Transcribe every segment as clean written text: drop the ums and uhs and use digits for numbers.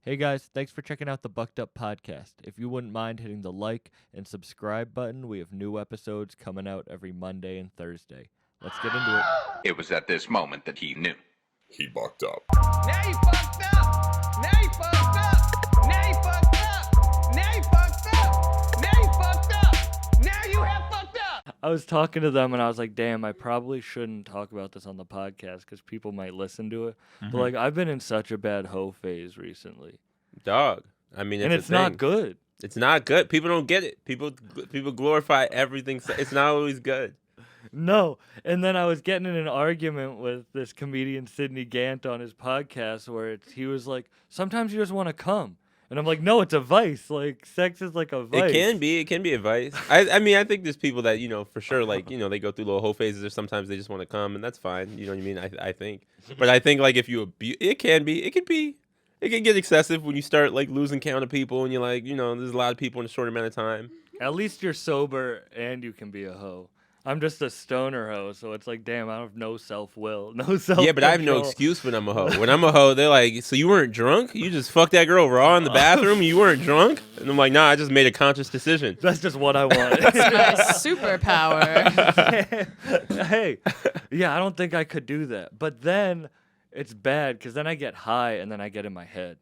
Hey guys, thanks for checking out the Bucked Up Podcast. If you wouldn't mind hitting the like and subscribe button, we have new episodes coming out every Monday and Thursday. Let's get into it. It was at this moment that he knew. He bucked up. Now you fucked up. Now you fucked up. Now you fucked up. Now you fucked up. Now you fucked up. Now you have fucked up. I was talking to them and I was like, damn, I probably shouldn't talk about this on the podcast because people might listen to it. But like, I've been in such a bad hoe phase recently. Dog. I mean, It's not good. It's not good. People don't get it. People glorify everything. It's not always good. No. And then I was getting in an argument with this comedian Sidney Gant on his podcast where he was like, sometimes you just want to come. And I'm like, no, it's a vice. Like, sex is like a vice. It can be a vice. I mean, I think there's people that, for sure, like, they go through little whole phases or sometimes they just want to come, and that's fine. You know what I mean? I think. But I think, like, if you abuse, it can get excessive when you start, like, losing count of people and you're like, there's a lot of people in a short amount of time. At least you're sober and you can be a hoe. I'm just a stoner hoe, so it's like, damn, I have no self-will, no self-control. Yeah, but I have no excuse when I'm a hoe. When I'm a hoe, they're like, so you weren't drunk? You just fucked that girl raw in the bathroom and you weren't drunk? And I'm like, nah, I just made a conscious decision. That's just what I want. It's my superpower. Hey, yeah, I don't think I could do that. But then it's bad because then I get high and then I get in my head.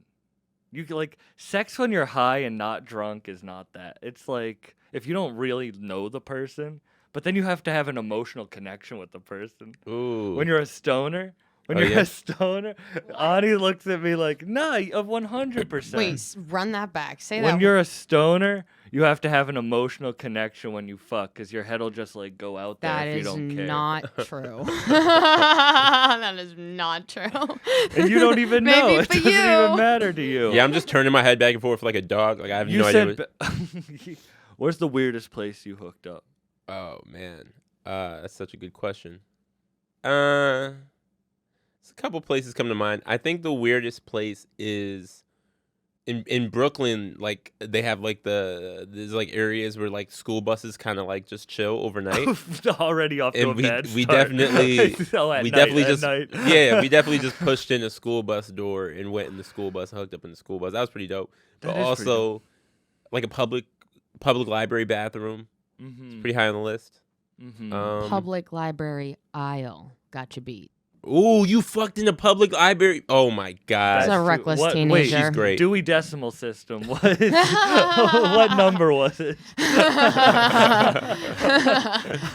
You can, like, sex when you're high and not drunk is not that. It's like if you don't really know the person, but then you have to have an emotional connection with the person. Ooh. When you're a stoner, a stoner, Ani looks at me like, nah, of 100%. Wait, run that back. Say that. When you're a stoner, you have to have an emotional connection when you fuck, because your head will just like go out there That if you is don't care. not true. That is not true. And you don't even know. Maybe It for doesn't you. even matter to you. Yeah, I'm just turning my head back and forth like a dog. Like I have You no idea. said, where's the weirdest place you hooked up? Oh man, that's such a good question. A couple places come to mind. I think the weirdest place is in Brooklyn. Like they have like there's like areas where like school buses kind of like just chill overnight. Already off to And a bad we start. definitely At we night, definitely at just night. yeah we definitely just pushed in a school bus door and went in the school bus and hooked up in the school bus. That was pretty dope. That But is pretty also like a public library bathroom. It's pretty high on the list. Public library aisle got you beat. Ooh, you fucked in a public library. Oh my god. That's a reckless Wait, teenager. She's great. Dewey Decimal System. What number was it?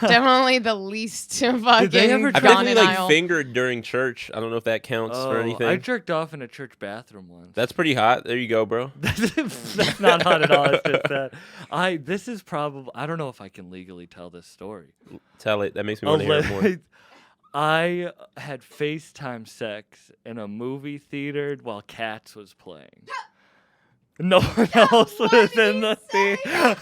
Definitely the least fucking they ever I've gone definitely in like aisle. fingered during church. I don't know if that counts for anything. I jerked off in a church bathroom once. That's pretty hot. There you go, bro. That's not hot at all. It's just that this is probably, I don't know if I can legally tell this story. Tell it. That makes me want to hear it more. I had FaceTime sex in a movie theater while Cats was playing. No one else was in the theater.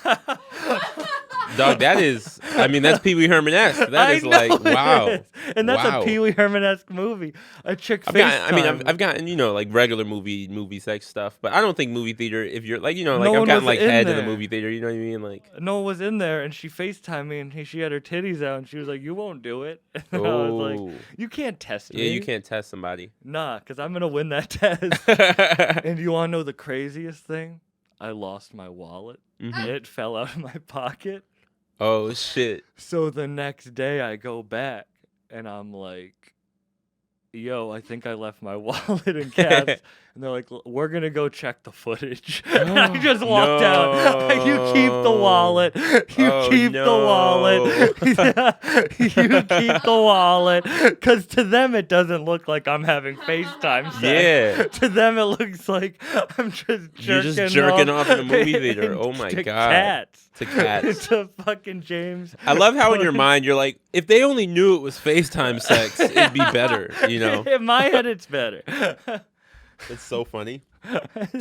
Dog, that is, I mean, that's Pee Wee Herman-esque. That is like, wow. Is. And that's Wow. a Pee Wee Herman-esque movie. A chick I've gotten, like regular movie sex stuff, but I don't think movie theater, if you're like, like No I've one gotten was like in head in the there. movie theater, you know what I mean? Like, no one was in there, and she FaceTimed me, and she had her titties out, and she was like, you won't do it. And I was like, oh. you can't test me. Yeah, you can't test somebody. Nah, because I'm going to win that test. And you want to know the craziest thing? I lost my wallet. It fell out of my pocket. Oh, shit. So the next day I go back and I'm like, yo, I think I left my wallet in Cats. And they're like, we're going to go check the footage. And I just walked out. You keep the wallet. You keep the wallet. You keep the wallet. Because to them, it doesn't look like I'm having FaceTime sex. Yeah. To them, it looks like I'm just You're jerking just jerking off in a movie theater. Oh my to God. Cats. To Cats. To fucking James. I love how in your mind you're like, if they only knew it was FaceTime sex, it'd be better, you know? In my head, it's better. It's so funny.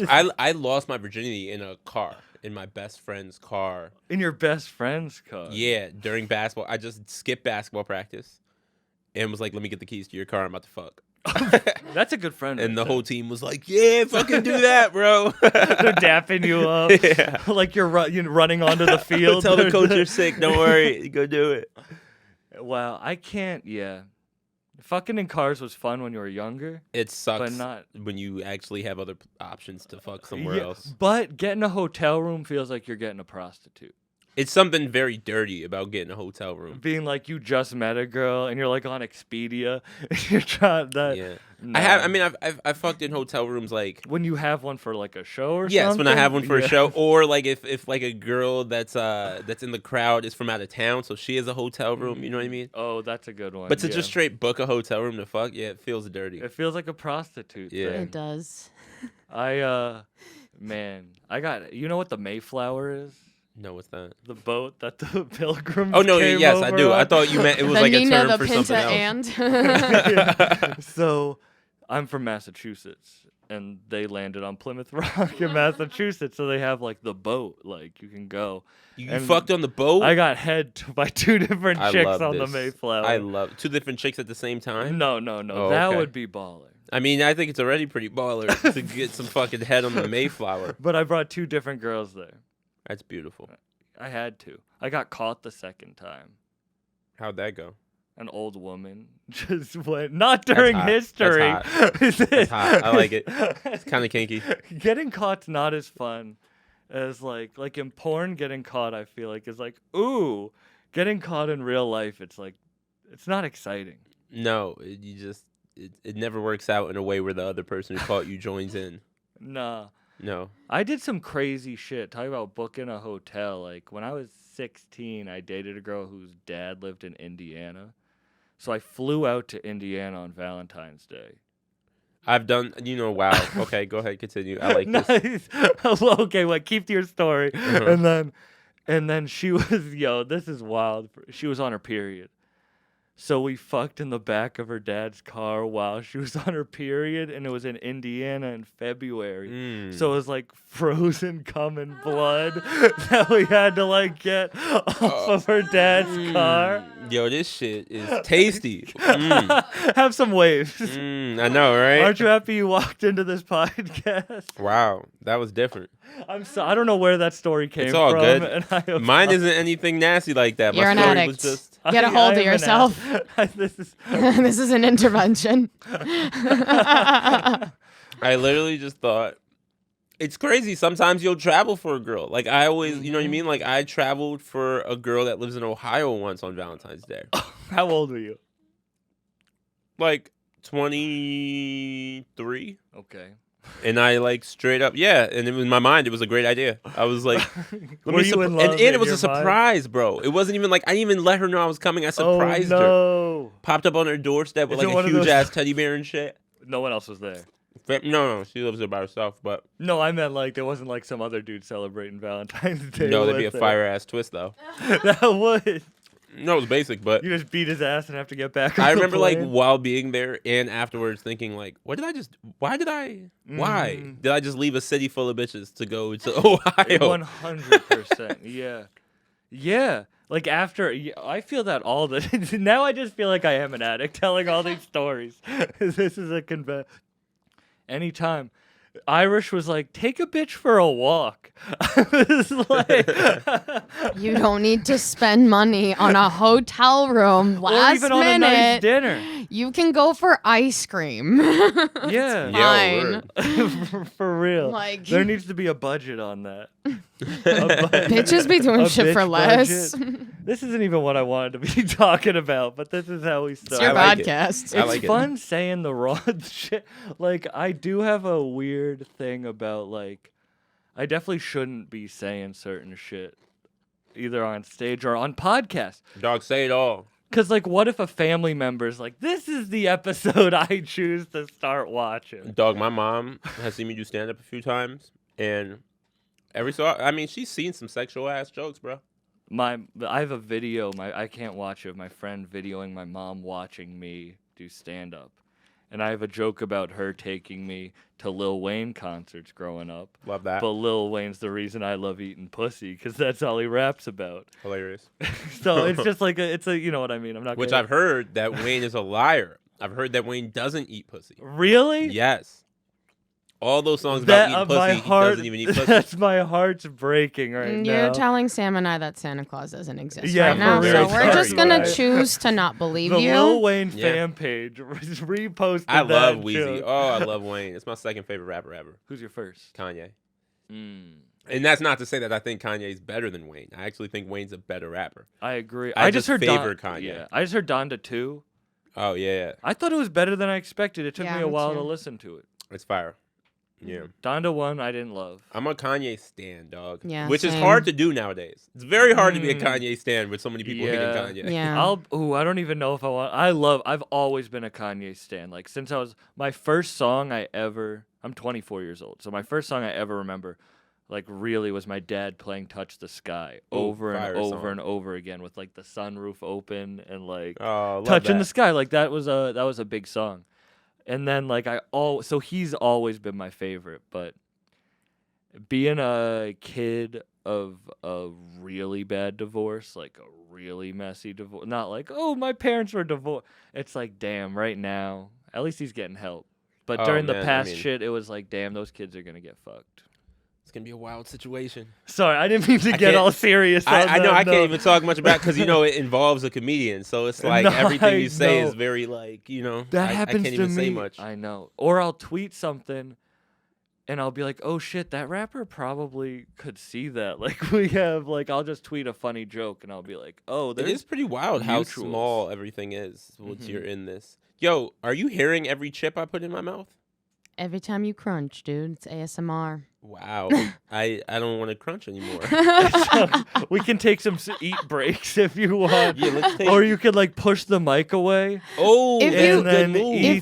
I lost my virginity in a car, in my best friend's car. In your best friend's car. Yeah, during basketball. I just skipped basketball practice and was like, let me get the keys to your car. I'm about to fuck. That's a good friend. And right the there. whole team was like, yeah, fucking do that, bro. They're dapping you up. Yeah. Like you're running onto the field. Tell the coach you're sick. Don't worry. Go do it. Wow, I can't. Yeah. Fucking in cars was fun when you were younger. It sucks But not- when you actually have other options to fuck somewhere Yeah, else. But getting a hotel room feels like you're getting a prostitute. It's something very dirty about getting a hotel room. Being like you just met a girl and you're like on Expedia. And you're trying that. Yeah. No. I've fucked in hotel rooms like When you have one for like a show or yes, something. when I have one for Yeah. a show, or like if like a girl that's in the crowd is from out of town, so she has a hotel room. You know what I mean? Oh, that's a good one. But to yeah. just straight book a hotel room to fuck, yeah, it feels dirty. It feels like a prostitute Yeah. thing. It does. Man, I got. You know what the Mayflower is? No, what's that? The boat that the pilgrims. Oh no, came yes, I over do. I on? thought you meant it was the like a Nina, term the for Pinta, something else. and. So, I'm from Massachusetts, and they landed on Plymouth Rock in Massachusetts. So they have like the boat, like you can go. You And fucked on the boat? I got head by two different I chicks love on the this. Mayflower. I love two different chicks at the same time. No. Oh, That okay. would be baller. I mean, I think it's already pretty baller to get some fucking head on the Mayflower. But I brought two different girls there. That's beautiful. I had to. I got caught the second time. How'd that go? An old woman just went, not during hot. history. That's hot. I like it. It's kind of kinky. Getting caught's not as fun as like in porn. Getting caught, I feel like, is like, ooh. Getting caught in real life, it's like, it's not exciting. No, it never works out in a way where the other person who caught you joins in. Nah. No. I did some crazy shit. Talk about booking a hotel. Like when I was 16, I dated a girl whose dad lived in Indiana. So I flew out to Indiana on Valentine's Day. I've done, wow. Okay, go ahead, continue. I like this. Nice. Well, okay, well, keep to your story. Uh-huh. And then she was, this is wild. She was on her period. So we fucked in the back of her dad's car while she was on her period, and it was in Indiana in February. Mm. So it was like frozen cum and blood that we had to like get off of her dad's car. Yo, this shit is tasty. Mm. Have some waves. I know, right? Aren't you happy you walked into this podcast? Wow, that was different. I don't know where that story came It's all from. good. And Mine isn't anything nasty like that. You're My an story addict. was just. Get a hold of am an yourself. This is This is an intervention. I literally just thought. It's crazy. Sometimes you'll travel for a girl. Like I always, you know what I mean? Like I traveled for a girl that lives in Ohio once on Valentine's Day. How old were you? Like 23. Okay. And I like straight up, yeah. And in my mind, it was a great idea. I was like, Were you in love and in it was your a mind? surprise, bro. It wasn't even like I didn't even let her know I was coming. I surprised oh, her. no. Popped up on her doorstep with Is it like a one of huge those- ass teddy bear and shit. No one else was there. No, she lives there by herself. But No, I meant like there wasn't like some other dude celebrating Valentine's Day. no, there'd be a with her. fire ass twist though. That would. No, it was basic, but You just beat his ass and have to get back. I on the remember like plane? while being there and afterwards thinking like, why did I just leave a city full of bitches to go to Ohio? 100%. Yeah. Like after, I feel that all the now. I just feel like I am an addict telling all these stories. This is a anytime. Irish was like, take a bitch for a walk. I was like, You don't need to spend money on a hotel room or last even on a nice minute. dinner. You can go for ice cream. Yeah. Yo, Fine. word. For real. Like- there needs to be a budget on that. Bitches be doing a shit for bitch less. budget. This isn't even what I wanted to be talking about, but this is how we It's start. your I like it. podcast. I It's like it. fun saying the wrong shit. Like, I do have a weird thing about, like, I definitely shouldn't be saying certain shit, either on stage or on podcasts. Dog, say it all. Because, like, what if a family member's like, this is the episode I choose to start watching? Dog, my mom has seen me do stand up a few times, and she's seen some sexual ass jokes, bro. I have a video, I can't watch it, my friend videoing my mom watching me do stand-up. And I have a joke about her taking me to Lil Wayne concerts growing up. Love that. But Lil Wayne's the reason I love eating pussy, because that's all he raps about. Hilarious. So it's just like you know what I mean? I'm not Which gonna- I've heard that Wayne is a liar. I've heard that Wayne doesn't eat pussy. Really? Yes. All those songs That about eating my pussy, he heart, doesn't even eat pussy. that's my heart's breaking right now. You're telling Sam and I that Santa Claus doesn't exist Yeah, right now, for so real. we're just Sorry, gonna guys. choose to not believe The you. Lil Wayne Yeah. fan page reposted I love that Weezy. joke. Oh, I love Wayne. It's my second favorite rapper ever. Who's your first? Kanye. Mm, And that's not to say that I think Kanye's better than Wayne. I actually think Wayne's a better rapper. I agree. I just just heard favor Kanye. Yeah, I just heard Donda 2. Oh, yeah. I thought it was better than I expected. It took Yeah, me a me while too. to listen to it. It's fire. Yeah. Donda 1, I didn't love. I'm a Kanye stan, dog. Yeah, Which is same. hard to do nowadays. It's very hard to be a Mm. Kanye stan with so many people hating Yeah. Kanye. Yeah. I don't even know if I want. I've always been a Kanye stan. Like since my first song I'm 24 years old. So my first song I ever remember, like really was my dad playing Touch the Sky Ooh, over and fire over song. and over again with like the sunroof open and like Oh, love touching that. the sky. Like that was a big song. And then like so he's always been my favorite, but being a kid of a really bad divorce, like a really messy divorce, not like, oh, my parents were divorced. It's like, damn, right now, at least he's getting help. But Oh, during man, the I past mean- shit, it was like, damn, those kids are going to get fucked. It's going to be a wild situation. Sorry, I didn't mean to I get can't- all serious. I know I no. can't even talk much about because, you know, it involves a comedian. So it's like No, everything I you say know. is very like, you know, That I happens can't to even me. say much. I know. Or I'll tweet something and I'll be like, oh shit, that rapper probably could see that. Like we have like I'll just tweet a funny joke and I'll be like, oh, It there's is pretty wild how mutuals. small everything is once Mhm. you're in this. Yo, are you hearing every chip I put in my mouth? Every time you crunch, dude, it's ASMR. Wow. I don't want to crunch anymore. we can take some eat breaks if you want. Yeah, let's take- Or you could like push the mic away. Oh, If that's you- a and good then move. eat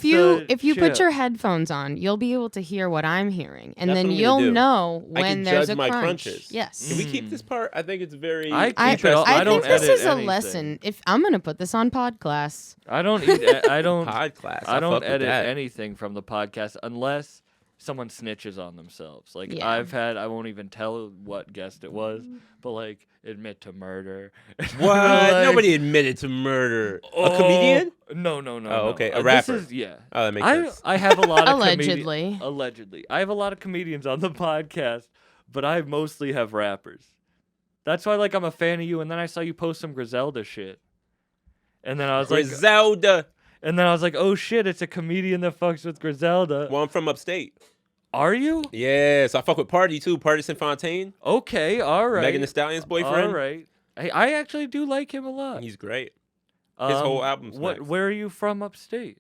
If you put chip. your headphones on, you'll be able to hear what I'm hearing, and That's then what I'm you'll gonna do. know I when can there's judge a my crunch. crunches. Yes. Can we keep this part? I think it's very I keep I, it all- I don't think this edit is a anything. lesson. If I'm gonna put this on pod class, I don't eat. I don't. pod class. I fuck don't with edit that. anything from the podcast unless someone snitches on themselves. Like Yeah. I won't even tell what guest it was, but like admit to murder. What? Like, Nobody admitted to murder. A oh, comedian? No. Oh, no. okay, a This rapper. is, yeah. Oh, that makes sense. I have a lot of Allegedly. Allegedly. I have a lot of comedians on the podcast, but I mostly have rappers. That's why like I'm a fan of you, and then I saw you post some Griselda shit. And then I was like Griselda. oh shit, it's a comedian that fucks with Griselda. Well, I'm from upstate. Are you? Yes, I fuck with Party too. Partisan Fontaine. Okay, all right. Megan Thee Stallion's boyfriend. All right. Hey, I actually do like him a lot. He's great. His whole album's What? nice. Where are you from upstate?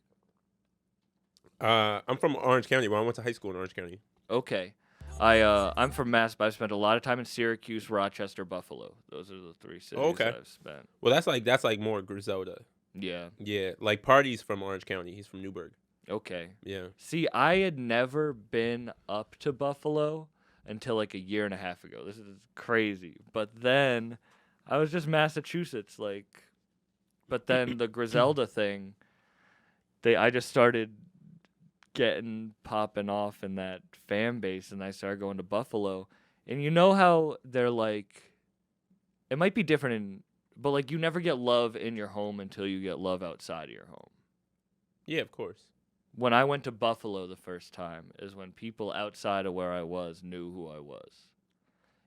I'm from Orange County. Well, I went to high school in Orange County. Okay. I'm from Mass, but I've spent a lot of time in Syracuse, Rochester, Buffalo. Those are the three cities Okay. I've spent. Well, that's like more Griselda. Yeah. Yeah, like Party's from Orange County. He's from Newburgh. Okay. Yeah. See, I had never been up to Buffalo until like a year and a half ago. This is crazy. But then I was just Massachusetts, like. But then the Griselda thing, I just started popping off in that fan base, and I started going to Buffalo. And you know how they're like, it might be different but like you never get love in your home until you get love outside of your home. Yeah, of course. When I went to Buffalo the first time is when people outside of where I was knew who I was.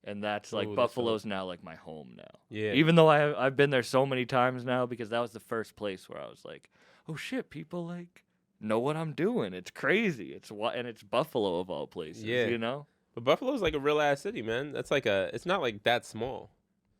And that's like, Ooh, that's Buffalo's now like my home now. Yeah. Even though I've been there so many times now, because that was the first place where I was like, oh shit, people like know what I'm doing. It's crazy. And it's Buffalo of all places, Yeah. you know? But Buffalo's like a real ass city, man. That's like it's not like that small.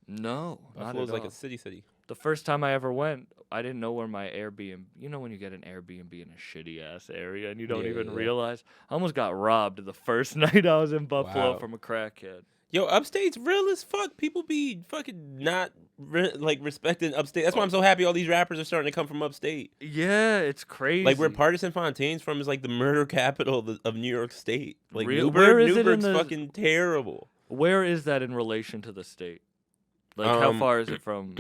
No, not Buffalo's at like all. a city. The first time I ever went, I didn't know where my Airbnb. You know when you get an Airbnb in a shitty ass area and you don't Yeah, even yeah. realize. I almost got robbed the first night I was in Buffalo Wow. from a crackhead. Yo, upstate's real as fuck. People be fucking not respecting upstate. That's why I'm so happy all these rappers are starting to come from upstate. Yeah, it's crazy. Like where Partisan Fontaine's from is like the murder capital of New York State. Like Where is it in Newburgh's the- fucking terrible. Where is that in relation to the state? Like how far is it from?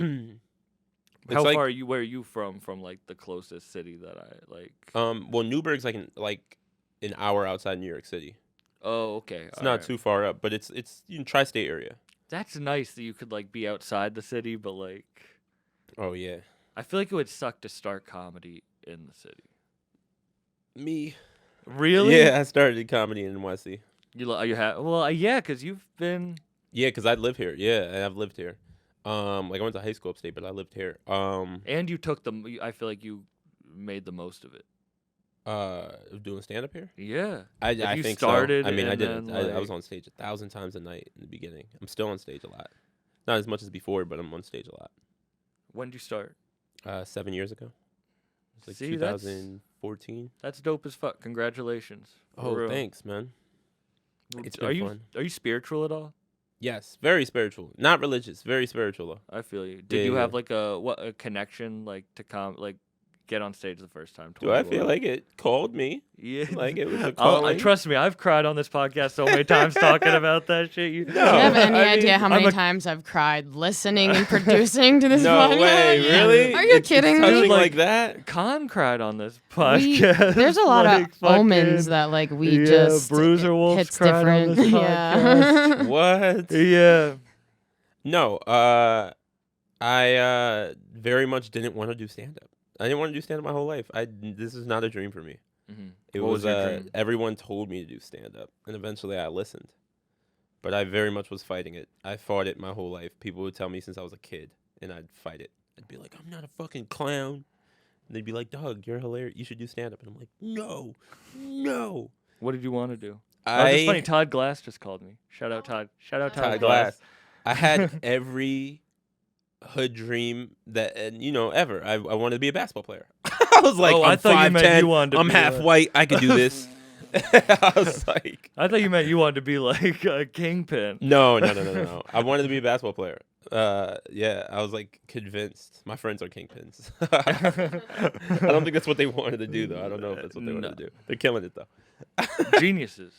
It's How like- far are you? Where are you from? From like the closest city that I like. Well, Newburgh's like an hour outside New York City. Oh, okay. It's not too far up, but it's tri-state area. That's nice that you could like be outside the city, but like Oh yeah. I feel like it would suck to start comedy in the city. Me. Really? Yeah, I started comedy in Wesley. You have? Well, yeah, because you've been. Yeah, because I live here. Yeah, I've lived here. Like I went to high school upstate, but I lived here. And you took them. I feel like you made the most of it. Doing stand up here. Yeah. I you think started so. I mean, I and didn't. then, I was like- on stage 1,000 times a night in the beginning. I'm still on stage a lot. Not as much as before, but I'm on stage a lot. When did you start? 7 years ago. It's like See, that's- 2014. That's dope as fuck. Congratulations. For Oh, real. thanks, man. It's been Are you fun. are you spiritual at all? Yes, very spiritual. Not religious, very spiritual though. I feel you. Did Yeah, you yeah. have like a connection like to get on stage the first time? Do I 21? feel like it called me? Yeah. Like it was a calling? Trust me, I've cried on this podcast so many times talking about that shit. No. Do you have any I mean, idea how I'm many a- times I've cried listening and producing to this No podcast? way, really? Are you It's kidding touching me? like that? Khan cried on this We- podcast. there's a lot like, of omens fucking- that like we yeah, just Bruiser Wolf's hits cried on different. this Yeah. What? Yeah. No, I very much didn't want to do stand up. I didn't want to do stand up my whole life. This is not a dream for me. Mhm. It What was your was dream? everyone told me to do stand up, and eventually I listened. But I very much was fighting it. I fought it my whole life. People would tell me since I was a kid, and I'd fight it. I'd be like, "I'm not a fucking clown," and they'd be like, "Doug, you're hilarious. You should do stand up." And I'm like, "No." What did you want to do? Oh, it's funny. Todd Glass just called me. Shout out Todd. Shout out Todd, Todd Glass. I had every hood dream that ever. I wanted to be a basketball player. I was like, Oh, I'm I thought you meant 5'10", you wanted to I'm be half a- white. I could do this. I was like, I thought you meant you wanted to be like a kingpin. no. I wanted to be a basketball player. Yeah, I was like convinced. My friends are kingpins. I don't think that's what they wanted to do, though. I don't know if that's what they wanted to do. They're killing it, though. Geniuses.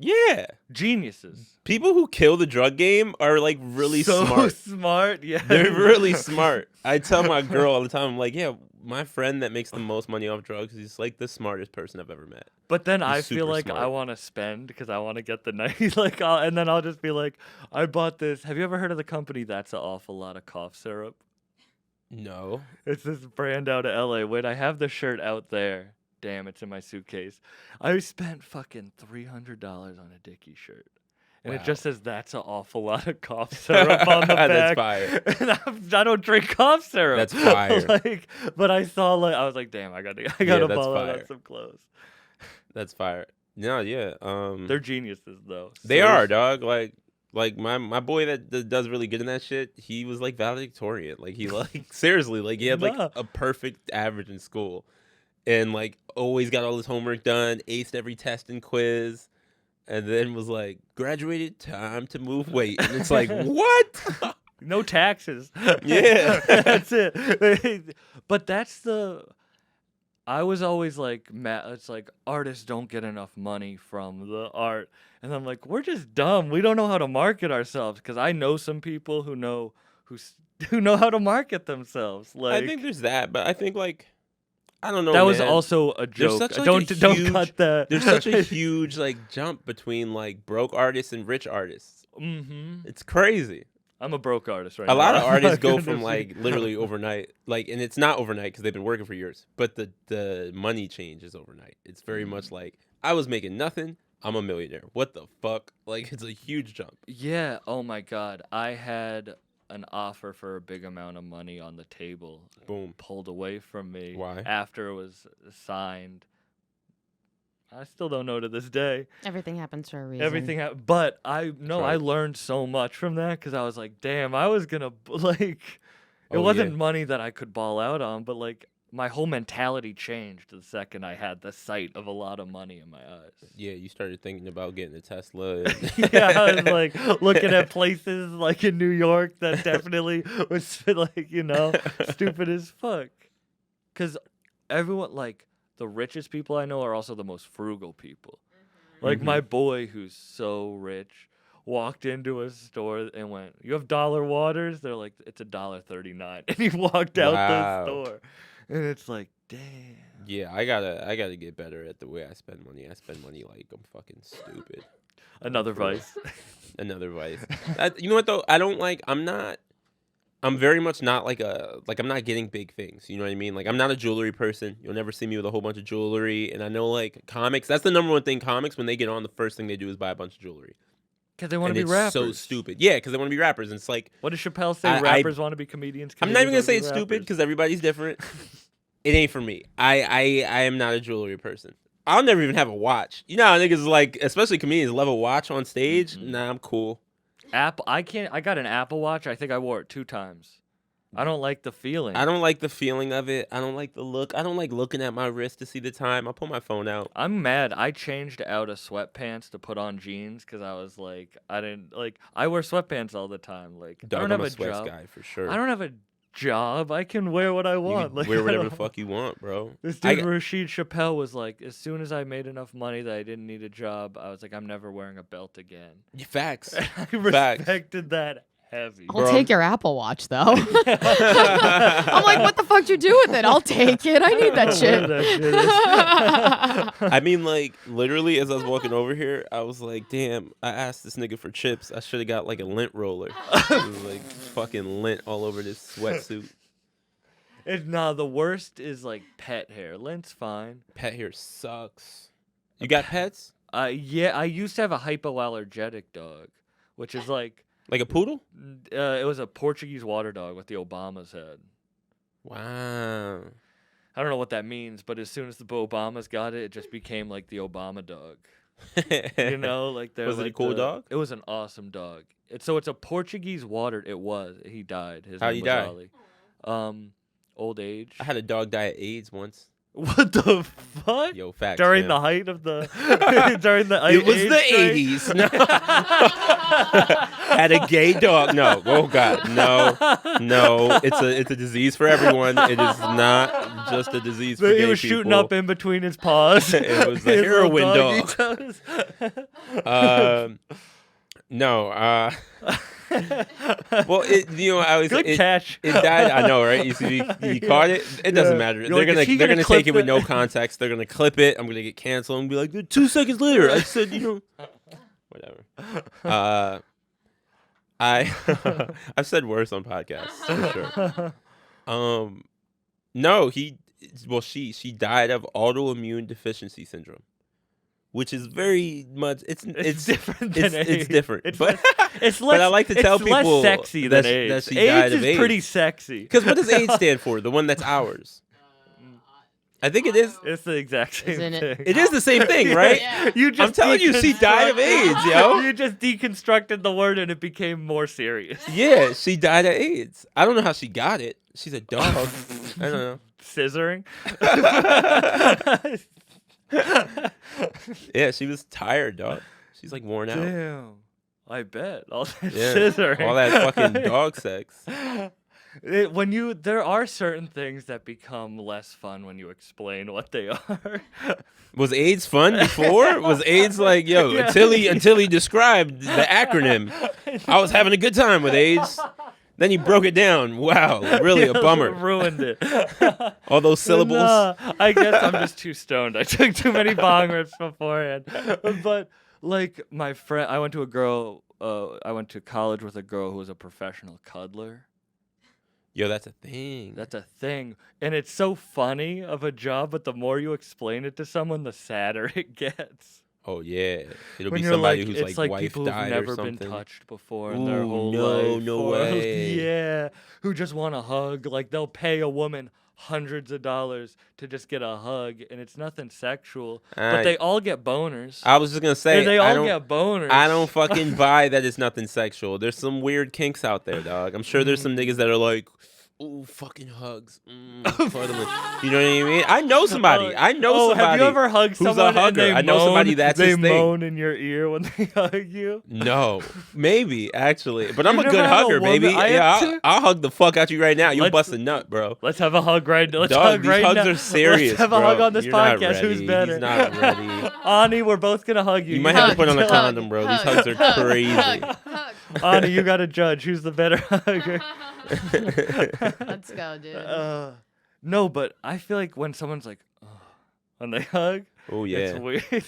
Yeah. Geniuses. People who kill the drug game are like really so smart. smart. Yeah. They're really smart. I tell my girl all the time, I'm like, yeah, my friend that makes the most money off drugs, he's like the smartest person I've ever met. But then I He's feel super like I smart. want to spend because I want to get the night. Like, and then I'll just be like, I bought this. Have you ever heard of the company That's an Awful Lot of Cough Syrup? No. It's this brand out of LA. Wait, I have the shirt out there. Damn, it's in my suitcase. I spent fucking $300 on a Dickie shirt. And it Wow. just says that's an awful lot of cough syrup on the back. That's fire. And I don't drink cough syrup. That's fire. But I saw I was like, damn, I gotta that's ball out on fire. some clothes. That's fire. No, yeah. They're geniuses though. They are, dog. Like my boy that does really good in that shit, he was like valedictorian. Like he seriously, like he had like Nah. a perfect average in school. And like always got all his homework done, aced every test and quiz, and then was like, graduated, time to move weight. And it's like, what? No taxes. Yeah. That's it. But I was always like, it's like artists don't get enough money from the art. And I'm like, we're just dumb. We don't know how to market ourselves. Because I know some people who know how to market themselves. Like I think there's that, but I think like I don't know. that was man. also a There's joke. such, like, Don't a don't huge- cut that. There's such a huge like jump between like broke artists and rich artists. Mm-hmm. It's crazy. I'm a broke artist right A now. lot of I'm artists not go gonna from say- like literally overnight, like, and it's not overnight because they've been working for years. But the money change is overnight. It's very much like I was making nothing. I'm a millionaire. What the fuck? Like it's a huge jump. Yeah. Oh my God. I had an offer for a big amount of money on the table. Boom. Pulled away from me. Why? After it was signed. I still don't know to this day. Everything happens for a reason. Everything, but I right. learned so much from that because I was like, damn, I was gonna like. It Oh, wasn't yeah. money that I could ball out on, but like my whole mentality changed the second I had the sight of a lot of money in my eyes. Yeah, you started thinking about getting a Tesla. and- Yeah, I was like looking at places like in New York that definitely was like, stupid as fuck. Because everyone, like, the richest people I know are also the most frugal people. Like, my boy, who's so rich, walked into a store and went, "You have dollar waters?" They're like, "It's $1.39." And he walked out Wow. the store. And it's like, damn. Yeah, I gotta get better at the way I spend money. I spend money like I'm fucking stupid. Another vice. Another vice. You know what though? I'm not I'm very much not I'm not getting big things. You know what I mean? Like I'm not a jewelry person. You'll never see me with a whole bunch of jewelry. And I know like comics. That's the number one thing. Comics, when they get on, the first thing they do is buy a bunch of jewelry. Because they want And to be it's rappers. so stupid. Yeah, because they want to be rappers. And it's like What does Chappelle say? I- Rappers want to be comedians. I'm not even gonna comedians say wanna it's be stupid rappers. because everybody's different. It ain't for me. I am not a jewelry person. I'll never even have a watch. You know how niggas like, especially comedians, love a watch on stage. Nah, I'm cool. Apple. I can't. I got an Apple Watch. I think I wore it 2 times. I don't like the feeling. I don't like the feeling of it. I don't like the look. I don't like looking at my wrist to see the time. I pull my phone out. I'm mad. I changed out of sweatpants to put on jeans because I was like, I didn't like. I wear sweatpants all the time. Like, I Dog, don't I'm have a a sweats job. guy for sure. I don't have a job. I can wear what I You want. can Like, wear I whatever the don't- fuck you want, bro. This I dude got- Rashid Chappelle was like, as soon as I made enough money that I didn't need a job, I was like, I'm never wearing a belt again. Facts. I Facts. respected that heavy. I'll Bro. take your Apple Watch though. I'm like, what the fuck you do with it? I'll take it. I need that shit. That shit is- I mean, like, literally, as I was walking over here, I was like, damn, I asked this nigga for chips. I should have got, like, a lint roller. It was, like, fucking lint all over this sweatsuit. Nah, the worst is like pet hair. Lint's fine. Pet hair sucks. You got pets? Yeah, I used to have a hypoallergenic dog, which is like, Like a poodle? it was a Portuguese water dog with the Obama's head. Wow. I don't know what that means, but as soon as the Obamas got it, it just became like the Obama dog. You know, like they're Was it a like cool dog? It was an awesome dog. So it's a Portuguese water. It was. He died. His How'd name he was die? Ali. Old age. I had a dog die of AIDS once. What the fuck? Yo, facts. During fam. the height of the during the It was AIDS the strain? 80s. No. Had a gay dog. No. Oh God. No. No. It's a disease for everyone. It is not just a disease for He gay was shooting people. up in between his paws. It was a His little heroin doggy dog. toes. No. Well, I was Good it, catch. It died. I know, right? You see, you caught it. It doesn't Yeah. matter. You're They're like, gonna is he they're gonna gonna clip take it with the- no context. They're gonna clip it. I'm gonna get canceled and be like, 2 seconds later, I said, whatever. I've said worse on podcasts for sure. No, she died of autoimmune deficiency syndrome, which is very much it's different than AIDS. it's different. It's But It's But I like to tell it's less people sexy that than sh- that AIDS. she AIDS died is of pretty AIDS. sexy. because what does AIDS stand for? The one that's ours. I think it is. It's the exact same Isn't it? thing. It is the same thing, right? Yeah. You just I'm telling you, she died of AIDS, yo. You just deconstructed the word and it became more serious. Yeah, she died of AIDS. I don't know how she got it. She's a dog. I don't know. Scissoring. Yeah, she was tired, dog. She's like worn out. Damn. I bet. All that Yeah, scissoring. all that fucking dog sex. There are certain things that become less fun when you explain what they are. Was AIDS fun before? Was AIDS like, yo, Yeah. until he described the acronym. I was having a good time with AIDS. Then he broke it down. Wow, really a bummer. Ruined it. All those syllables. Nah, I guess I'm just too stoned. I took too many bong rips beforehand. But like my friend, I went to college with a girl who was a professional cuddler. Yo, that's a thing. That's a thing. And it's so funny of a job, but the more you explain it to someone, the sadder it gets. Oh yeah, it'll When be you're somebody like, who's it's like like wife people who've died or never something. been touched before in their Ooh, whole no, life. no or- way. Yeah, who just want a hug. Like they'll pay a woman hundreds of dollars to just get a hug, and it's nothing sexual, but they all get boners. I was just gonna say, And they I all don't, get boners. I don't fucking buy that it's nothing sexual. There's some weird kinks out there, dog. I'm sure there's some niggas that are like, ooh, fucking hugs. Cuddling. You know what I mean? I know somebody. I know somebody. Have you ever hugged who's a someone and hugger. they I know moan, somebody that's they his thing. moan in your ear when they hug you? No, maybe actually, but I'm You a never good had a hugger, baby. woman- I have Yeah, too. I'll hug the fuck out you right now. You'll Let's- bust a nut, bro. Let's have a hug right now. Let's Dog, hug these right hugs now. are serious. Let's have a bro. hug on this You're not podcast. Who's ready. better? He's not ready. Ani, we're both gonna hug you. You might have to hug put on a too. condom, bro. These hugs are crazy. Ani, you gotta judge who's the better hugger. Let's go, dude. No, but I feel like when someone's like, oh, when they hug, Oh yeah. it's weird.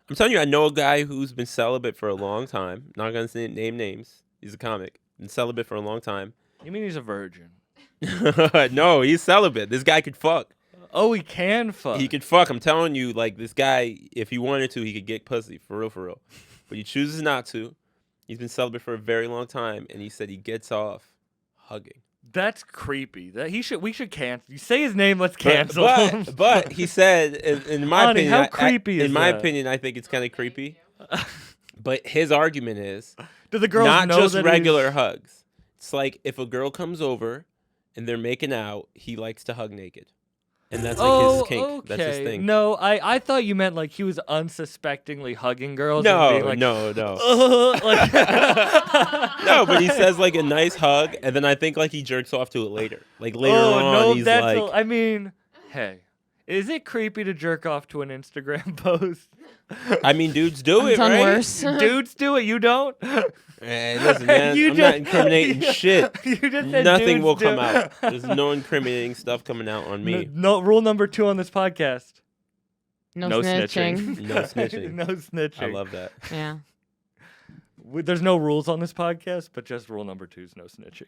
I'm telling you, I know a guy who's been celibate for a long time. Not gonna name names. He's a comic. Been celibate for a long time. You mean he's a virgin? No, he's celibate. This guy could fuck. Oh, he can fuck. He could fuck. I'm telling you, like, this guy, if he wanted to, he could get pussy. For real, for real. But he chooses not to. He's been celibate for a very long time, and he said he gets off hugging. That's creepy. We should cancel. You say his name, let's cancel him. But he said, in my Ani, opinion, how creepy is in my that? opinion, I think it's kind of creepy. But his argument is Do the girls not know just that regular he's... hugs. It's like if a girl comes over and they're making out, he likes to hug naked. And that's like his kink. Okay. That's his thing. No, I thought you meant like he was unsuspectingly hugging girls. No, and being like, no. like... No, but he says like a nice hug, and then I think like he jerks off to it later. Like later on, no, he's that's like, I mean, hey, is it creepy to jerk off to an Instagram post? I mean, dudes do I've it, done right? worse. Dudes do it, you don't? Hey, listen, man, You I'm just- not incriminating shit. You just said Nothing dudes will do come it. out. There's no incriminating stuff coming out on me. No, rule number 2 on this podcast. No, No snitching. snitching. No snitching. No snitching. I love that. Yeah. There's no rules on this podcast, but just rule number 2 is no snitching.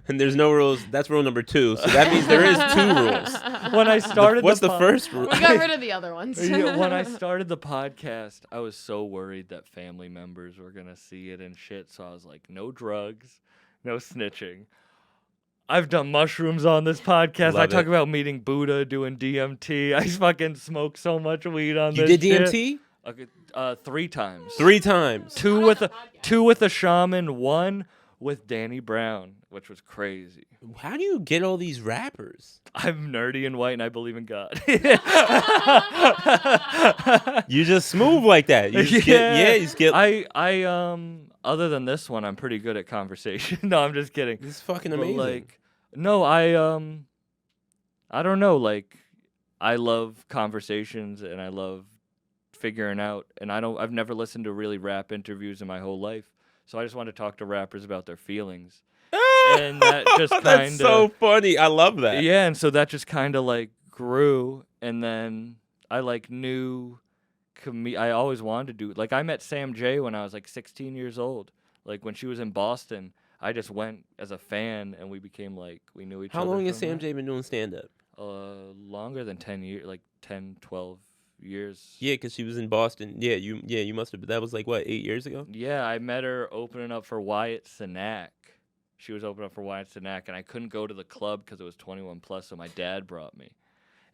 And there's no rules. That's rule number 2. So that means there is 2 rules. When I started What's the pod- first rule? We got rid of the other ones. Yeah, when I started the podcast, I was so worried that family members were going to see it and shit. So I was like, no drugs, no snitching. I've done mushrooms on this podcast. I Love talk it. about meeting Buddha, doing DMT. I fucking smoke so much weed on You this did shit. DMT? Okay, 3 times. 3 times. Two with a shaman, 1 with Danny Brown, which was crazy. How do you get all these rappers? I'm nerdy and white, and I believe in God. You just smooth like that. You just you just get. I other than this one, I'm pretty good at conversation. No, I'm just kidding. This is fucking But, amazing. like, no, I don't know. Like, I love conversations and I love figuring out. And I've never listened to really rap interviews in my whole life, so I just want to talk to rappers about their feelings. And that just kind That's of so funny. I love that. yeah, and so that just kind of like grew, and then I like knew. I always wanted to do like I met Sam J when I was like 16 years old. Like when she was in Boston, I just went as a fan, and we became like we knew each How other. long has from Sam that. J been doing stand up? Longer than 10 years, like 10, 12 years. Yeah, because she was in Boston. Yeah, you must have. That was like what, 8 years ago? Yeah, I met her opening up for Wyatt Cenac. She was opening up for Wyatt Cenac, and I couldn't go to the club because it was 21 plus, so my dad brought me.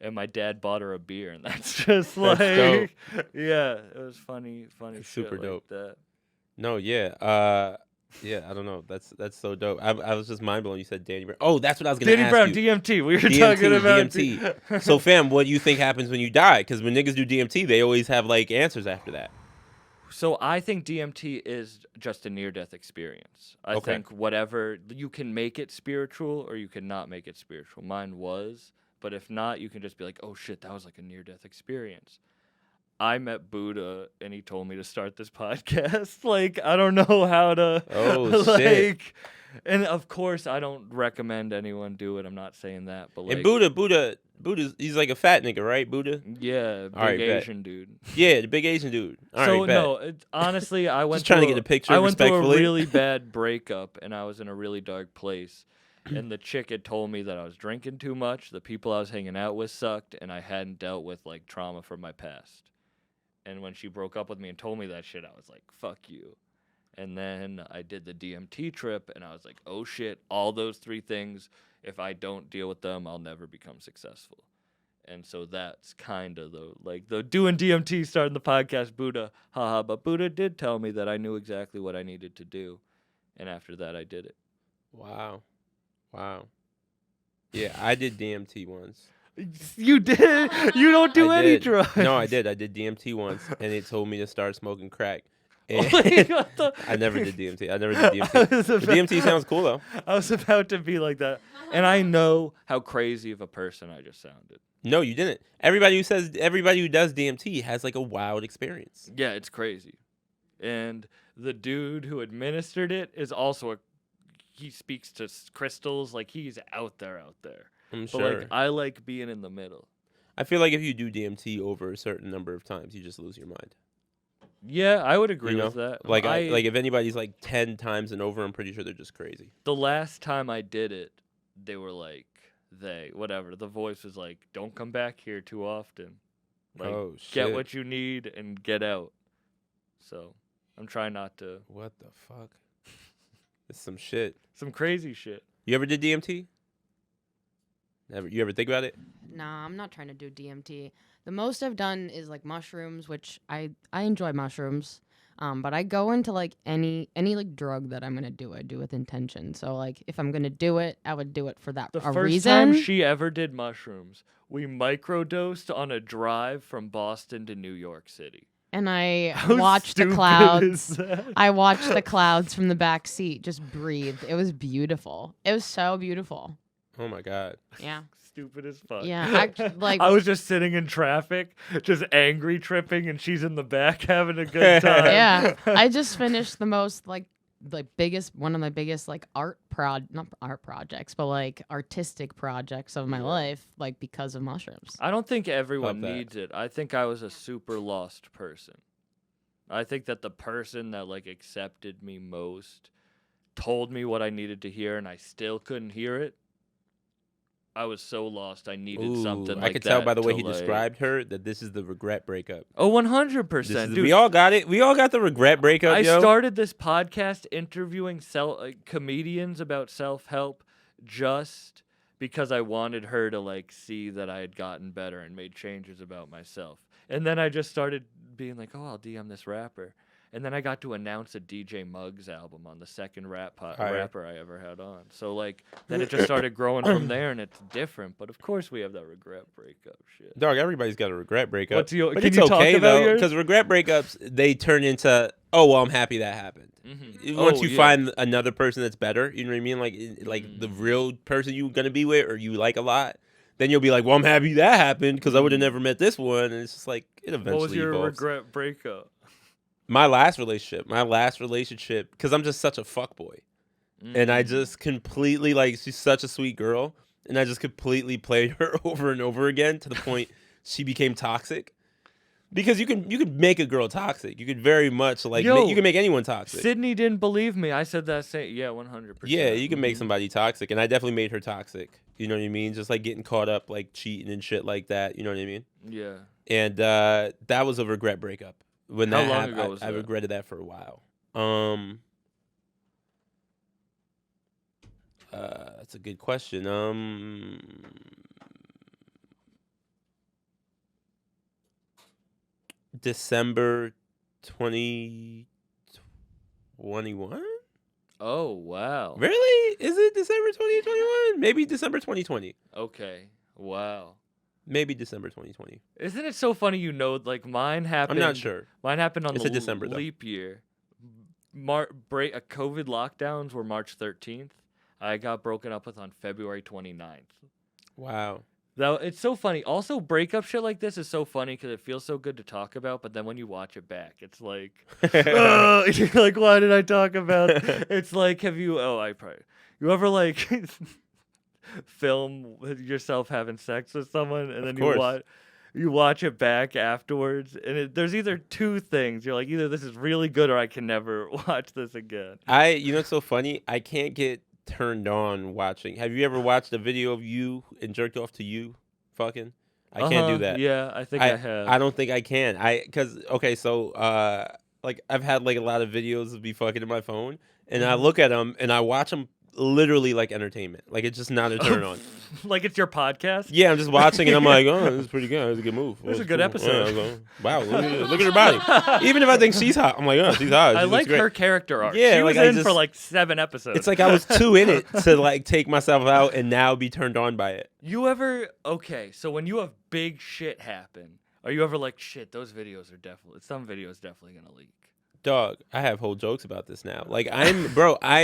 And my dad bought her a beer, and that's just like, That's yeah, it was funny That's shit super like dope. that. No, yeah. Yeah, I don't know. That's so dope. I was just mind blown. You said Danny Brown. Oh, that's what I was gonna Danny ask Brown, you. DMT. We were DMT, talking about DMT. So, fam, what do you think happens when you die? Because when niggas do DMT, they always have like answers after that. So I think DMT is just a near-death experience. I Okay. think whatever you can make it spiritual, or you can not make it spiritual. Mine was, but if not, you can just be like, "Oh shit, that was like a near-death experience." I met Buddha, and he told me to start this podcast. Like, I don't know how to. Oh, like, shit. And of course, I don't recommend anyone do it. I'm not saying that, but like, And Buddha's he's like a fat nigga, right? Buddha. yeah, big Alright, bet. Asian dude. Yeah, the big Asian dude. All So right, bet. no, honestly, I went Just trying to through get a picture I went through a respectfully. really bad breakup, and I was in a really dark place. And the chick had told me that I was drinking too much, the people I was hanging out with sucked, and I hadn't dealt with like trauma from my past. And when she broke up with me and told me that shit, I was like, "Fuck you." And then I did the DMT trip, and I was like, "Oh shit, all those 3 things. If I don't deal with them, I'll never become successful." And so that's kind of the doing DMT, starting the podcast, Buddha, haha. But Buddha did tell me that I knew exactly what I needed to do. And after that, I did it. Wow. Yeah, I did DMT once. You did? You don't do I any did. drugs? No, I did. I did DMT once, and it told me to start smoking crack. And Wait, what the- I never did DMT. I never did I DMT. was But about- DMT sounds cool though. I was about to be like that. And I know how crazy of a person I just sounded. No, you didn't. Everybody who does DMT has like a wild experience. Yeah, it's crazy. And the dude who administered it is also he speaks to crystals, like he's out there. I'm But sure. like I like being in the middle. I feel like if you do DMT over a certain number of times, you just lose your mind. Yeah, I would agree You know, with that. like like if anybody's like 10 times and over, I'm pretty sure they're just crazy. The last time I did it, they were like, whatever. The voice was like, don't come back here too often. Like, Oh shit! get what you need and get out. So I'm trying not to. What the fuck? It's some shit. Some crazy shit. You ever did DMT? Never. You ever think about it? Nah, I'm not trying to do DMT. The most I've done is like mushrooms, which I enjoy mushrooms. But I go into like any like drug that I'm gonna do, I do with intention. So like if I'm gonna do it, I would do it for that The a first reason. time she ever did mushrooms, we microdosed on a drive from Boston to New York City. And I How watched the stupid clouds. is that? I watched the clouds from the back seat just breathe. It was beautiful. It was so beautiful. Oh my god. Yeah. Stupid as fuck. Yeah, like I was just sitting in traffic, just angry tripping, and she's in the back having a good time. yeah. I just finished the most like one of my biggest like not art projects, but like artistic projects of my life, like because of mushrooms. I don't think everyone Love that. needs it. I think I was a super lost person. I think that the person that like accepted me most told me what I needed to hear, and I still couldn't hear it. I was so lost. I needed Ooh, something like I that. could tell by the way to, he like- described her that this is the regret breakup. Oh, 100%. Dude, We all got it. We all got the regret breakup. I yo. started this podcast interviewing comedians about self-help just because I wanted her to like see that I had gotten better and made changes about myself. And then I just started being like, "Oh, I'll DM this rapper." And then I got to announce a DJ Muggs album on the second rapper I ever had on. So like then it just started growing from there, and it's different. But of course we have that regret breakup shit. Dog, everybody's got a regret breakup. What's your- but can it's you talk okay about though, yours? because regret breakups they turn into, oh well, I'm happy that happened. Once you find another person that's better, you know what I mean? Like the real person you're gonna be with or you like a lot, then you'll be like, well, I'm happy that happened because I would have never met this one. And it's just like it eventually What was your evolves. regret breakup? My last relationship, because I'm just such a fuckboy. And I just completely, like, she's such a sweet girl. And I just completely played her over and over again to the point she became toxic. Because you can make a girl toxic. You could very much, like, you can make anyone toxic. Sydney didn't believe me. I said that same. Yeah, 100%. Yeah, you can make somebody toxic. And I definitely made her toxic. You know what I mean? Just, like, getting caught up, like, cheating and shit like that. You know what I mean? Yeah. And that was a regret breakup. When How that long happened, ago was I that? regretted that for a while. That's a good question. December 2021? Oh, wow. Really? Is it December 2021? Maybe December 2020. Okay. Wow. Maybe December 2020. Isn't it so funny? Like mine happened. I'm not sure. Mine happened on It's the a December, though. leap year. COVID lockdowns were March 13th. I got broken up with on February 29th. Wow. Though it's so funny. Also, breakup shit like this is so funny because it feels so good to talk about, but then when you watch it back, it's like, you're like, why did I talk about? It's like, you ever like film yourself having sex with someone and then you watch it back afterwards, and there's either two things. You're like, either this is really good or I can never watch this again. You know what's so funny? I can't get turned on watching. Have you ever watched a video of you and jerked off to you fucking? I can't do that. Yeah, I think I have. I don't think I can. Like I've had like a lot of videos of me fucking in my phone, and I look at them and I watch them literally like entertainment. Like it's just not a turn on. Like it's your podcast? Yeah, I'm just watching and I'm like, oh, this is pretty good. This is a good move. This is a good cool. episode. Yeah, wow, look at her body. Even if I think she's hot, I'm like, oh, she's hot. I She looks like great. her character arc. Yeah, she was like, in for like 7 episodes. It's like I was too in it to like take myself out and now be turned on by it. So when you have big shit happen, are you ever like, shit, some videos definitely gonna leak? Dog, I have whole jokes about this now. Like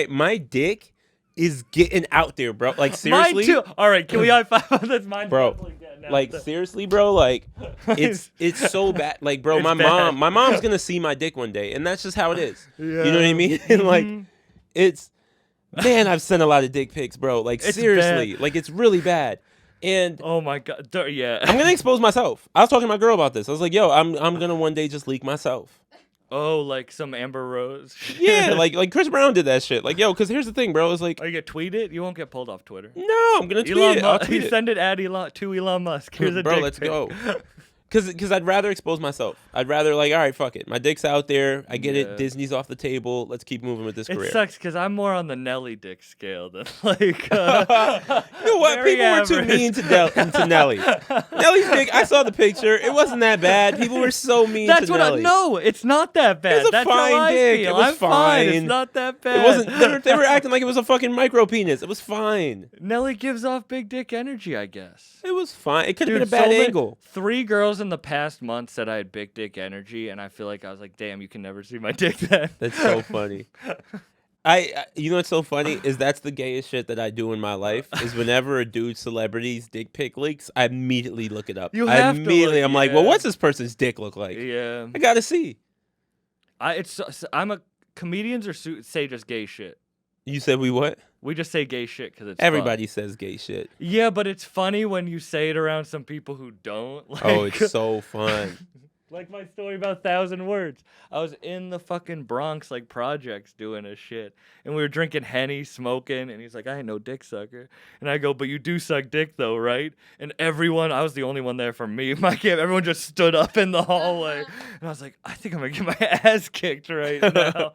my dick is getting out there, bro. Like seriously. Mine too. All right, can we high five on this? Mine's Bro, definitely getting out like there. seriously, bro, like it's so bad. Like, bro, It's my bad. mom's gonna see my dick one day, and that's just how it is. Yeah. You know what I mean? Like it's man, I've sent a lot of dick pics, bro. Like It's seriously, bad. like it's really bad. And Oh my god. Yeah. I'm gonna expose myself. I was talking to my girl about this. I was like, yo, I'm gonna one day just leak myself. Oh, like some Amber Rose. Yeah, like Chris Brown did that shit. Like, yo, because here's the thing, bro. It's like, Oh, you get tweeted? You won't get pulled off Twitter. no, I'm gonna tweet it. I'll tweet it. Send it at to Elon Musk. Here's a Bro, dick let's pic. go. Because I'd rather expose myself. I'd rather, like, all right, fuck it. My dick's out there. I get Yeah. it. Disney's off the table. Let's keep moving with this career. It sucks because I'm more on the Nelly dick scale than like. You know what? very People were too average. mean to Nelly. Nelly's dick, I saw the picture. It wasn't that bad. People were so mean That's to what Nelly. no, it's not that bad. It was a That's fine how I dick. feel. It was I'm fine. It's fine. not that bad. It wasn't. They were acting like it was a fucking micro penis. It was fine. Nelly gives off big dick energy, I guess. It was fine. It could have Dude, been a bad so angle. 3 girls in the past month said I had big dick energy, and I feel like I was like, damn, you can never see my dick then. That's so funny. You know what's so funny is that's the gayest shit that I do in my life is whenever a dude celebrity's dick pic leaks, I immediately look it up. You have to look, I'm like, well, yeah. what's this person's dick look like? Yeah. I gotta see. I'm a comedians or say just gay shit. You said we what? We just say gay shit because it's Everybody fun. says gay shit. Yeah, but it's funny when you say it around some people who don't. Like, Oh, it's so fun. like my story about 1,000 words. I was in the fucking Bronx, like projects, doing a shit, and we were drinking Henny, smoking, and he's like, "I ain't no dick sucker," and I go, "But you do suck dick, though, right?" And everyone, I was the only one there for me. My camp, everyone just stood up in the hallway, and I was like, "I think I'm gonna get my ass kicked right now."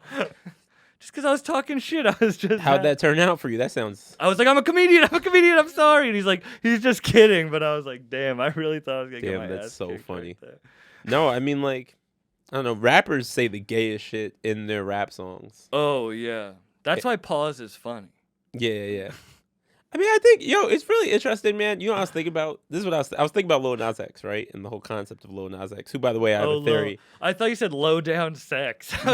Just because I was talking shit, I was just. How'd that turn out for you? That sounds. I was like, I'm a comedian, I'm sorry. And he's like, he's just kidding. But I was like, damn, I really thought I was going to get my Damn, that's ass so kicked funny. right there. No, I mean, like, I don't know. Rappers say the gayest shit in their rap songs. Oh, yeah. That's why pause is funny. Yeah. I mean, I think, it's really interesting, man. You know what I was thinking about? This is what I was thinking about Lil Nas X, right? And the whole concept of Lil Nas X, who, by the way, I have a theory. I thought you said low down sex. I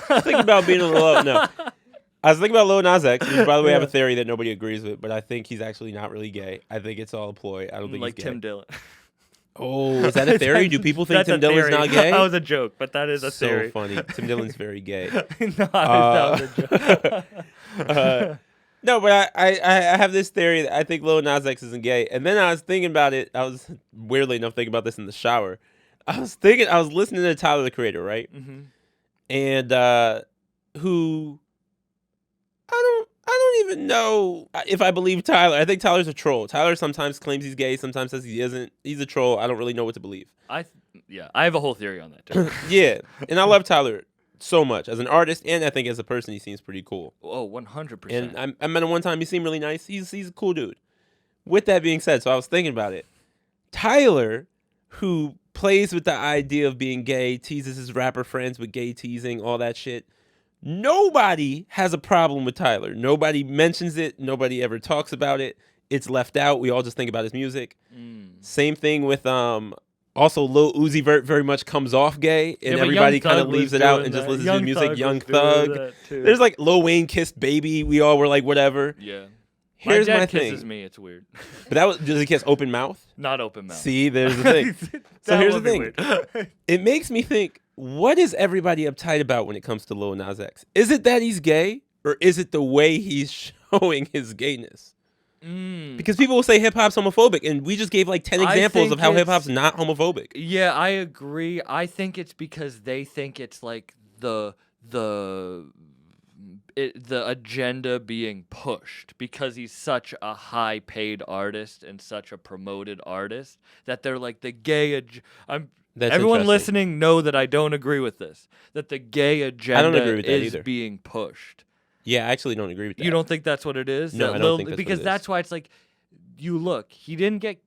was thinking about being on the low. No. I was thinking about Lil Nas X, which, by the way, I have a theory that nobody agrees with, but I think he's actually not really gay. I think it's all a ploy. I don't think like he's gay. Tim Dillon. Oh, is that a theory? Do people think That's Tim a Dillon's theory. not gay? That was a joke, but that is a So theory. funny. Tim Dillon's very gay. No, that was a joke. No, but I have this theory that I think Lil Nas X isn't gay. And then I was thinking about it. I was weirdly enough thinking about this in the shower. I was listening to Tyler, the Creator, right? Mm-hmm. And who I don't even know if I believe Tyler. I think Tyler's a troll. Tyler sometimes claims he's gay, sometimes says he isn't. He's a troll. I don't really know what to believe. I have a whole theory on that too. Yeah, and I love Tyler so much as an artist, and I think as a person, he seems pretty cool. Oh, 100%. And I met him one time. He seemed really nice. He's a cool dude. With that being said, so I was thinking about it. Tyler, who plays with the idea of being gay, teases his rapper friends with gay teasing, all that shit. Nobody has a problem with Tyler. Nobody mentions it. Nobody ever talks about it. It's left out. We all just think about his music. Same thing with also Lil Uzi Vert very much comes off gay, and but everybody Young kind of Thug leaves was it out doing and just that. listens to his music. Young was doing Thug. that, too. There's like Lil Wayne kissed Baby. We all were like, whatever. Yeah. Here's my my dad thing. kisses me. It's weird. But that was does he kiss open mouth? Not open mouth. See, there's the thing. So That here's the would be thing. weird. It makes me think, what is everybody uptight about when it comes to Lil Nas X? Is it that he's gay, or is it the way he's showing his gayness? Because people will say hip hop's homophobic, and we just gave like 10 examples think of how hip hop's it's- not homophobic. Yeah, I agree. I think it's because they think it's like the agenda being pushed because he's such a high paid artist and such a promoted artist that they're like the gay That's everyone interesting. listening know that I don't agree with this, that the gay agenda agree with that is either. being pushed. Yeah, I actually don't agree with that. You don't think that's what it is? No, That I don't think that's what because it is. that's why it's like you look, he didn't get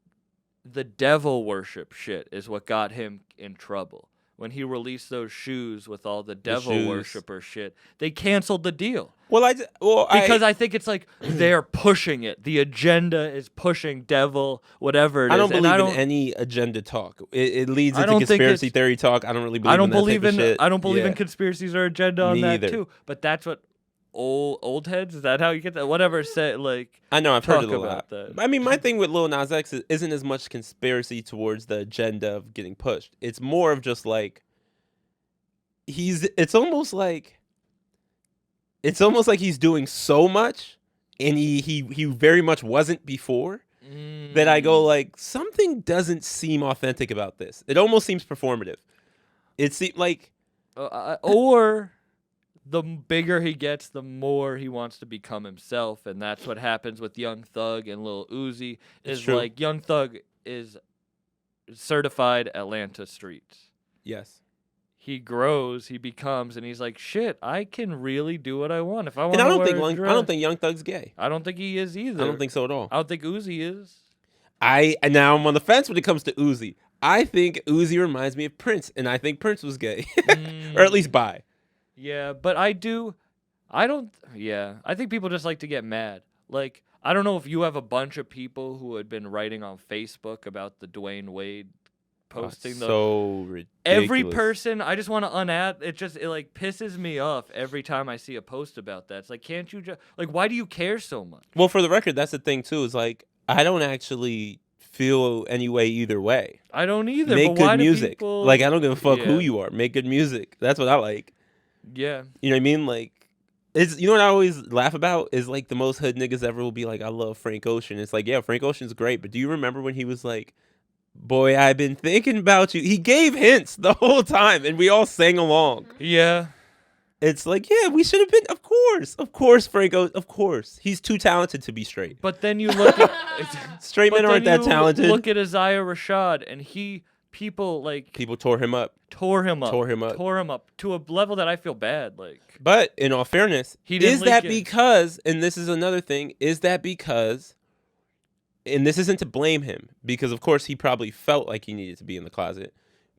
the devil worship shit is what got him in trouble. When he released those shoes with all the devil shoes. worshiper shit, they canceled the deal. Because I think it's like they're pushing it. The agenda is pushing devil, whatever it is. I don't And believe in any agenda talk. It leads I into don't think conspiracy it's- theory talk. I don't really believe I don't in that believe type in of shit. I don't believe in Yeah. conspiracies or agenda on Me that either. too. But that's what old heads, is that how you get that? Whatever say like I know, I've heard talk it a lot. about that. I mean, my thing with Lil Nas X isn't as much conspiracy towards the agenda of getting pushed. It's more of just like it's almost like he's doing so much, and he very much wasn't before. That I go like, something doesn't seem authentic about this. It almost seems performative. It seemed like Or the bigger he gets, the more he wants to become himself, and that's what happens with Young Thug and Lil Uzi. It's Is true. like Young Thug is certified Atlanta streets. yes. He grows, he becomes, and he's like, shit, I can really do what I want. If I want And to I don't wear think Young Thug's gay. I don't think he is either. I don't think so at all. I don't think Uzi is. And now I'm on the fence when it comes to Uzi. I think Uzi reminds me of Prince, and I think Prince was gay, or at least bi. Yeah, but I think people just like to get mad. Like, I don't know if you have a bunch of people who had been writing on Facebook about the Dwayne Wade posting so ridiculous. every person. I just want to unadd. It like pisses me off every time I see a post about that. It's like, can't you just like, why do you care so much? Well, for the record, that's the thing too. Is like I don't actually feel any way either way. I don't either. Make but why good do music. people... Like I don't give a fuck Yeah. who you are. Make good music. That's what I like. Yeah. You know what I mean? Like it's what I always laugh about is like the most hood niggas ever will be like, I love Frank Ocean. It's like, yeah, Frank Ocean's great, but do you remember when he was like, boy, I've been thinking about you. He gave hints the whole time, and we all sang along. Yeah. It's like, yeah, we should have been. Of course, Franco. Of course, he's too talented to be straight. But then you look at Straight but men aren't then that you talented. Look at Isaiah Rashad, and people Tore him up. tore him up to a level that I feel bad. Like, But in all fairness, He didn't is that leak it. because? And this is another thing. Is that because? And this isn't to blame him, because of course he probably felt like he needed to be in the closet.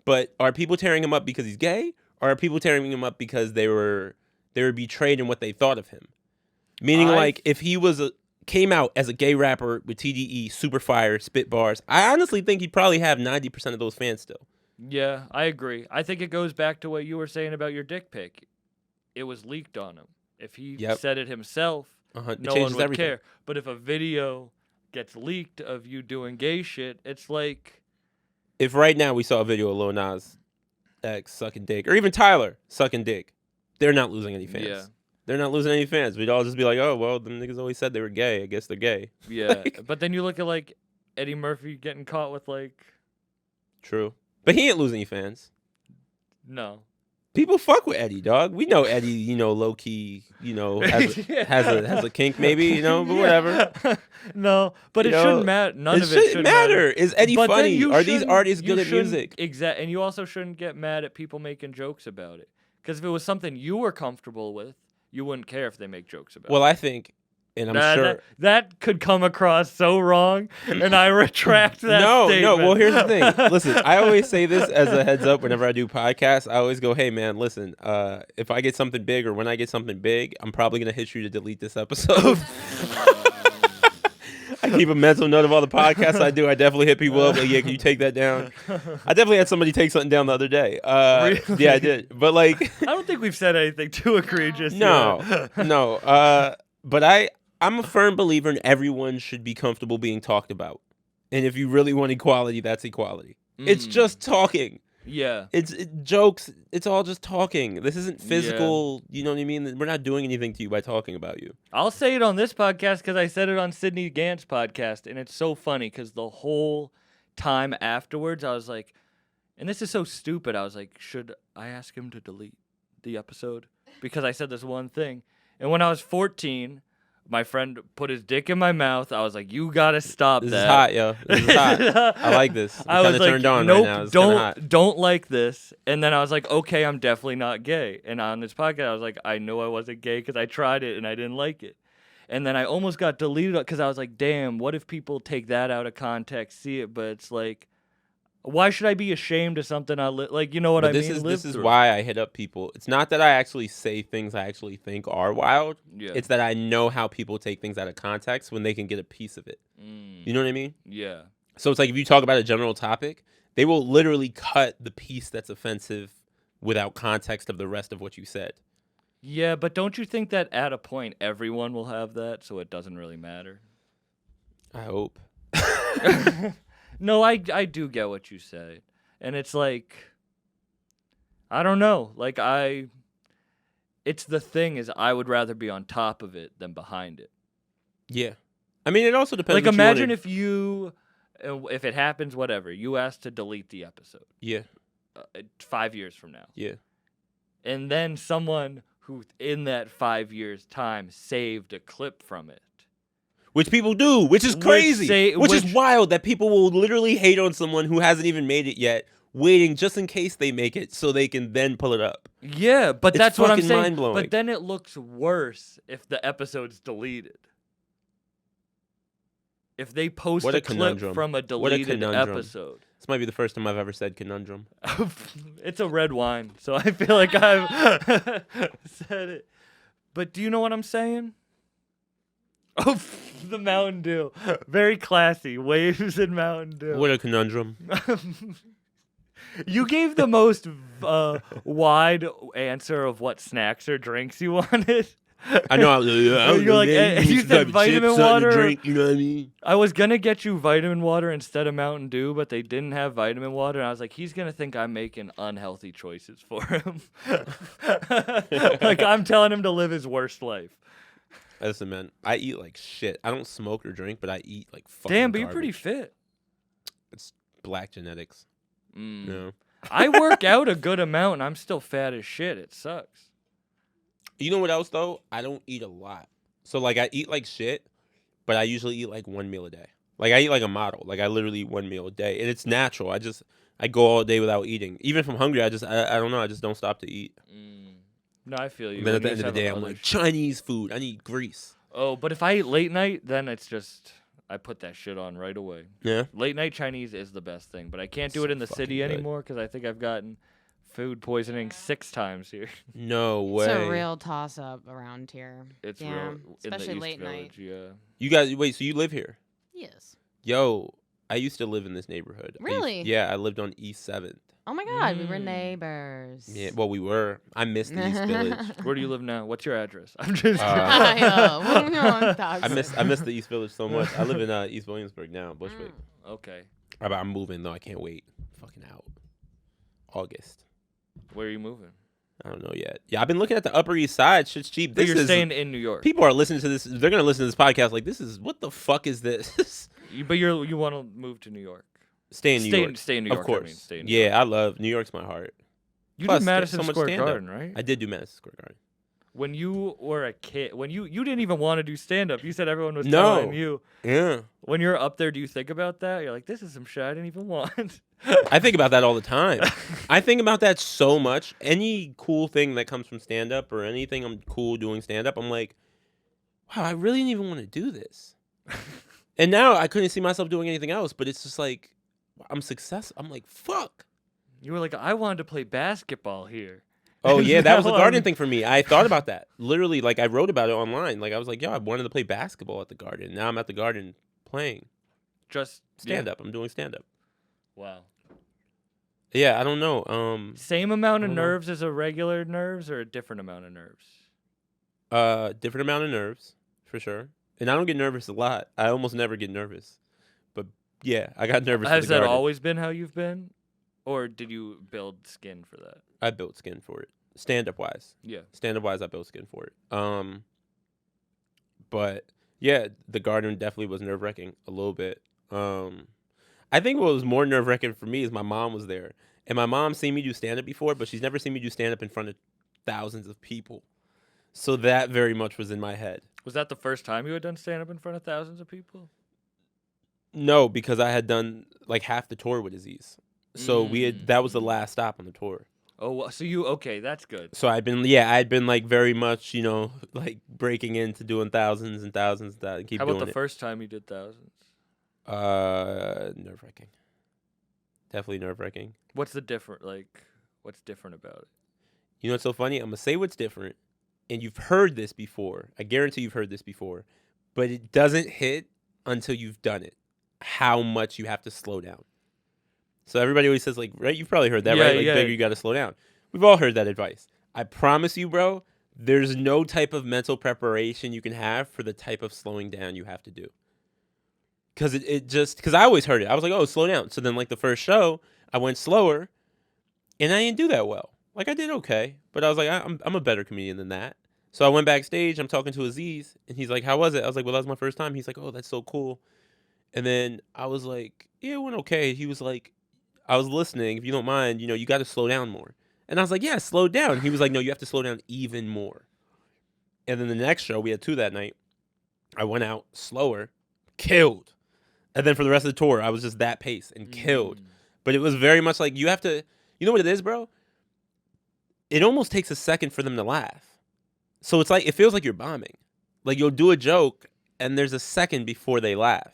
But are people tearing him up because he's gay, or are people tearing him up because they were betrayed in what they thought of him? Meaning, like, if he came out as a gay rapper with TDE, super fire, spit bars, I honestly think he'd probably have 90% of those fans still. yeah, I agree. I think it goes back to what you were saying about your dick pic. It was leaked on him. If he Yep. said it himself, It no one changes would everything. care. But if a video gets leaked of you doing gay shit, it's like, If right now we saw a video of Lil Nas X sucking dick, or even Tyler sucking dick, they're not losing any fans. Yeah. They're not losing any fans. We'd all just be like, oh, well, them niggas always said they were gay. I guess they're gay. yeah. Like- But then you look at like Eddie Murphy getting caught with like, True. But he ain't losing any fans. no. People fuck with Eddie, dog. We know Eddie, low key, has a kink maybe, but whatever. No, but You it know, shouldn't matter. None of it shouldn't should matter. Is Eddie But then funny? you Are these shouldn't- artists you good at shouldn't- music? And you also shouldn't get mad at people making jokes about it. Because if it was something you were comfortable with, you wouldn't care if they make jokes about Well, it. I think, and I'm Nah, sure. that could come across so wrong, and I retract that statement. No. Well, here's the thing. Listen, I always say this as a heads up whenever I do podcasts. I always go, hey, man, listen, if I get something big or when I get something big, I'm probably going to hit you to delete this episode. I keep a mental note of all the podcasts I do. I definitely hit people up. Like, yeah, can you take that down? I definitely had somebody take something down the other day. Really? Yeah, I did. But, like, I don't think we've said anything too egregious. no. yet. But I'm a firm believer in everyone should be comfortable being talked about. And if you really want equality, that's equality. It's just talking. Yeah. It's jokes. It's all just talking. This isn't physical. You know what I mean? We're not doing anything to you by talking about you. I'll say it on this podcast because I said it on Sydney Gant's podcast, and it's so funny because the whole time afterwards, I was like, and this is so stupid, I was like, should I ask him to delete the episode? Because I said this one thing. And when I was 14, my friend put his dick in my mouth. I was like, you gotta stop This that. is hot, yo. This is hot. I like this. I'm I was kind of like, turned on nope, right now. It's kinda hot. don't like this. And then I was like, okay, I'm definitely not gay. And on this podcast, I was like, I know I wasn't gay because I tried it and I didn't like it. And then I almost got deleted because I was like, damn, what if people take that out of context, see it? But it's like, why should I be ashamed of something I like? You know what But I this mean? is Live this is through. why I hit up people. It's not that I actually say things I actually think are wild. Yeah. It's that I know how people take things out of context when they can get a piece of it. You know what I mean? Yeah. So it's like if you talk about a general topic, they will literally cut the piece that's offensive without context of the rest of what you said. Yeah, but don't you think that at a point everyone will have that, so it doesn't really matter? I hope. No, I do get what you say. And it's like, I don't know. Like, it's the thing is I would rather be on top of it than behind it. Yeah. I mean, it also depends. Like, what you imagine wanna- if it happens, whatever, you asked to delete the episode. Yeah. 5 years from now. Yeah. And then someone who in that 5 years time saved a clip from it. Which people do, which is crazy. Which is wild that people will literally hate on someone who hasn't even made it yet, waiting just in case they make it so they can then pull it up. Yeah, but that's what I'm saying. Mind-blowing. But then it looks worse if the episode's deleted. If they post a clip from a deleted episode. This might be the first time I've ever said conundrum. It's a red wine, so I feel like I've said it. But do you know what I'm saying? Oh, the Mountain Dew. Very classy. Waves and Mountain Dew. What a conundrum. You gave the most wide answer of what snacks or drinks you wanted. I know. You're like, you said vitamin water. Drink, you know what I mean? I was going to get you vitamin water instead of Mountain Dew, but they didn't have vitamin water. And I was like, he's going to think I'm making unhealthy choices for him. Like, I'm telling him to live his worst life. Listen, man, I eat like shit. I don't smoke or drink, but I eat like fucking Damn, but you're garbage. pretty fit. It's black genetics. No. I work out a good amount, and I'm still fat as shit. It sucks. You know what else, though? I don't eat a lot. So, like, I eat like shit, but I usually eat like one meal a day. Like, I eat like a model. Like, I literally eat one meal a day. And it's natural. I go all day without eating. Even if I'm hungry, I don't know. I just don't stop to eat. No, I feel you. And then at the end of the day, I'm like, Chinese food. I need grease. Oh, but if I eat late night, then it's just, I put that shit on right away. Yeah? Late night Chinese is the best thing, but I can't do it in the city anymore because I think I've gotten food poisoning 6 times here. No way. It's a real toss-up around here. It's yeah, real, especially in the late East night. Village, yeah. You guys, wait, so you live here? Yes. Yo, I used to live in this neighborhood. Really? Yeah, I lived on East 7th. Oh my God, we were neighbors. Yeah, well, we were. I missed the East Village. Where do you live now? What's your address? I'm just I miss the East Village so much. I live in East Williamsburg now, Bushwick. Okay. I'm moving though. I can't wait. Fucking out. August. Where are you moving? I don't know yet. Yeah, I've been looking at the Upper East Side. Shit's cheap. But you're staying in New York. People are listening to this. They're gonna listen to this podcast like, what the fuck is this? But you want to move to New York. Stay in New York. Stay in New York. Of course. I mean, stay in New York. I love New York's my heart. You Plus, did Madison so much Square stand-up. Garden, right? I did do Madison Square Garden. When you were a kid, when you didn't even want to do stand-up, you said everyone was No. telling you. Yeah. When you're up there, do you think about that? You're like, this is some shit I didn't even want. I think about that all the time. I think about that so much. Any cool thing that comes from stand-up or anything I'm cool doing stand-up, I'm like, wow, I really didn't even want to do this. And now I couldn't see myself doing anything else, but it's just like, I'm successful. I'm like, fuck. You were like, I wanted to play basketball here. Oh, yeah, that was the Now Garden I'm- thing for me. I thought about that. Literally, like, I wrote about it online. Like, I was like, yo, I wanted to play basketball at the Garden. Now I'm at the Garden playing Just stand-up. I'm doing stand-up. Wow. Yeah, I don't know. Same amount of I don't know. nerves as a regular nerves or a different amount of nerves? Different amount of nerves, for sure. And I don't get nervous a lot. I almost never get nervous. But, yeah, I got nervous for Has the that Garden. always been how you've been? Or did you build skin for that? I built skin for it. Stand-up wise. Yeah. Stand-up wise, I built skin for it. But yeah, the Garden definitely was nerve-wracking a little bit. I think what was more nerve-wracking for me is my mom was there. And my mom's seen me do stand-up before, but she's never seen me do stand-up in front of thousands of people. So that very much was in my head. Was that the first time you had done stand-up in front of thousands of people? No, because I had done like half the tour with Aziz. So that was the last stop on the tour. Oh, so okay, that's good. So I'd been like very much, like breaking into doing thousands and thousands and keep How doing about the it. first time you did thousands? Nerve-wracking. Definitely nerve-wracking. What's different about it? You know what's so funny? I'm going to say what's different, and you've heard this before. I guarantee you've heard this before, but it doesn't hit until you've done it, how much you have to slow down. So everybody always says, like, right? You've probably heard that, right? Like, bigger, you got to slow down. We've all heard that advice. I promise you, bro, there's no type of mental preparation you can have for the type of slowing down you have to do. Because I always heard it. I was like, oh, slow down. So then, like, the first show, I went slower, and I didn't do that well. Like, I did okay, but I was like, I'm a better comedian than that. So I went backstage. I'm talking to Aziz, and he's like, how was it? I was like, well, that was my first time. He's like, oh, that's so cool. And then I was like, yeah, it went okay. He was like, I was listening. If you don't mind, you got to slow down more. And I was like, yeah, slow down. He was like, no, you have to slow down even more. And then the next show, we had 2 that night. I went out slower, killed. And then for the rest of the tour, I was just that pace and killed. But it was very much like you have to, you know what it is, bro? It almost takes a second for them to laugh. So it's like, it feels like you're bombing. Like you'll do a joke and there's a second before they laugh.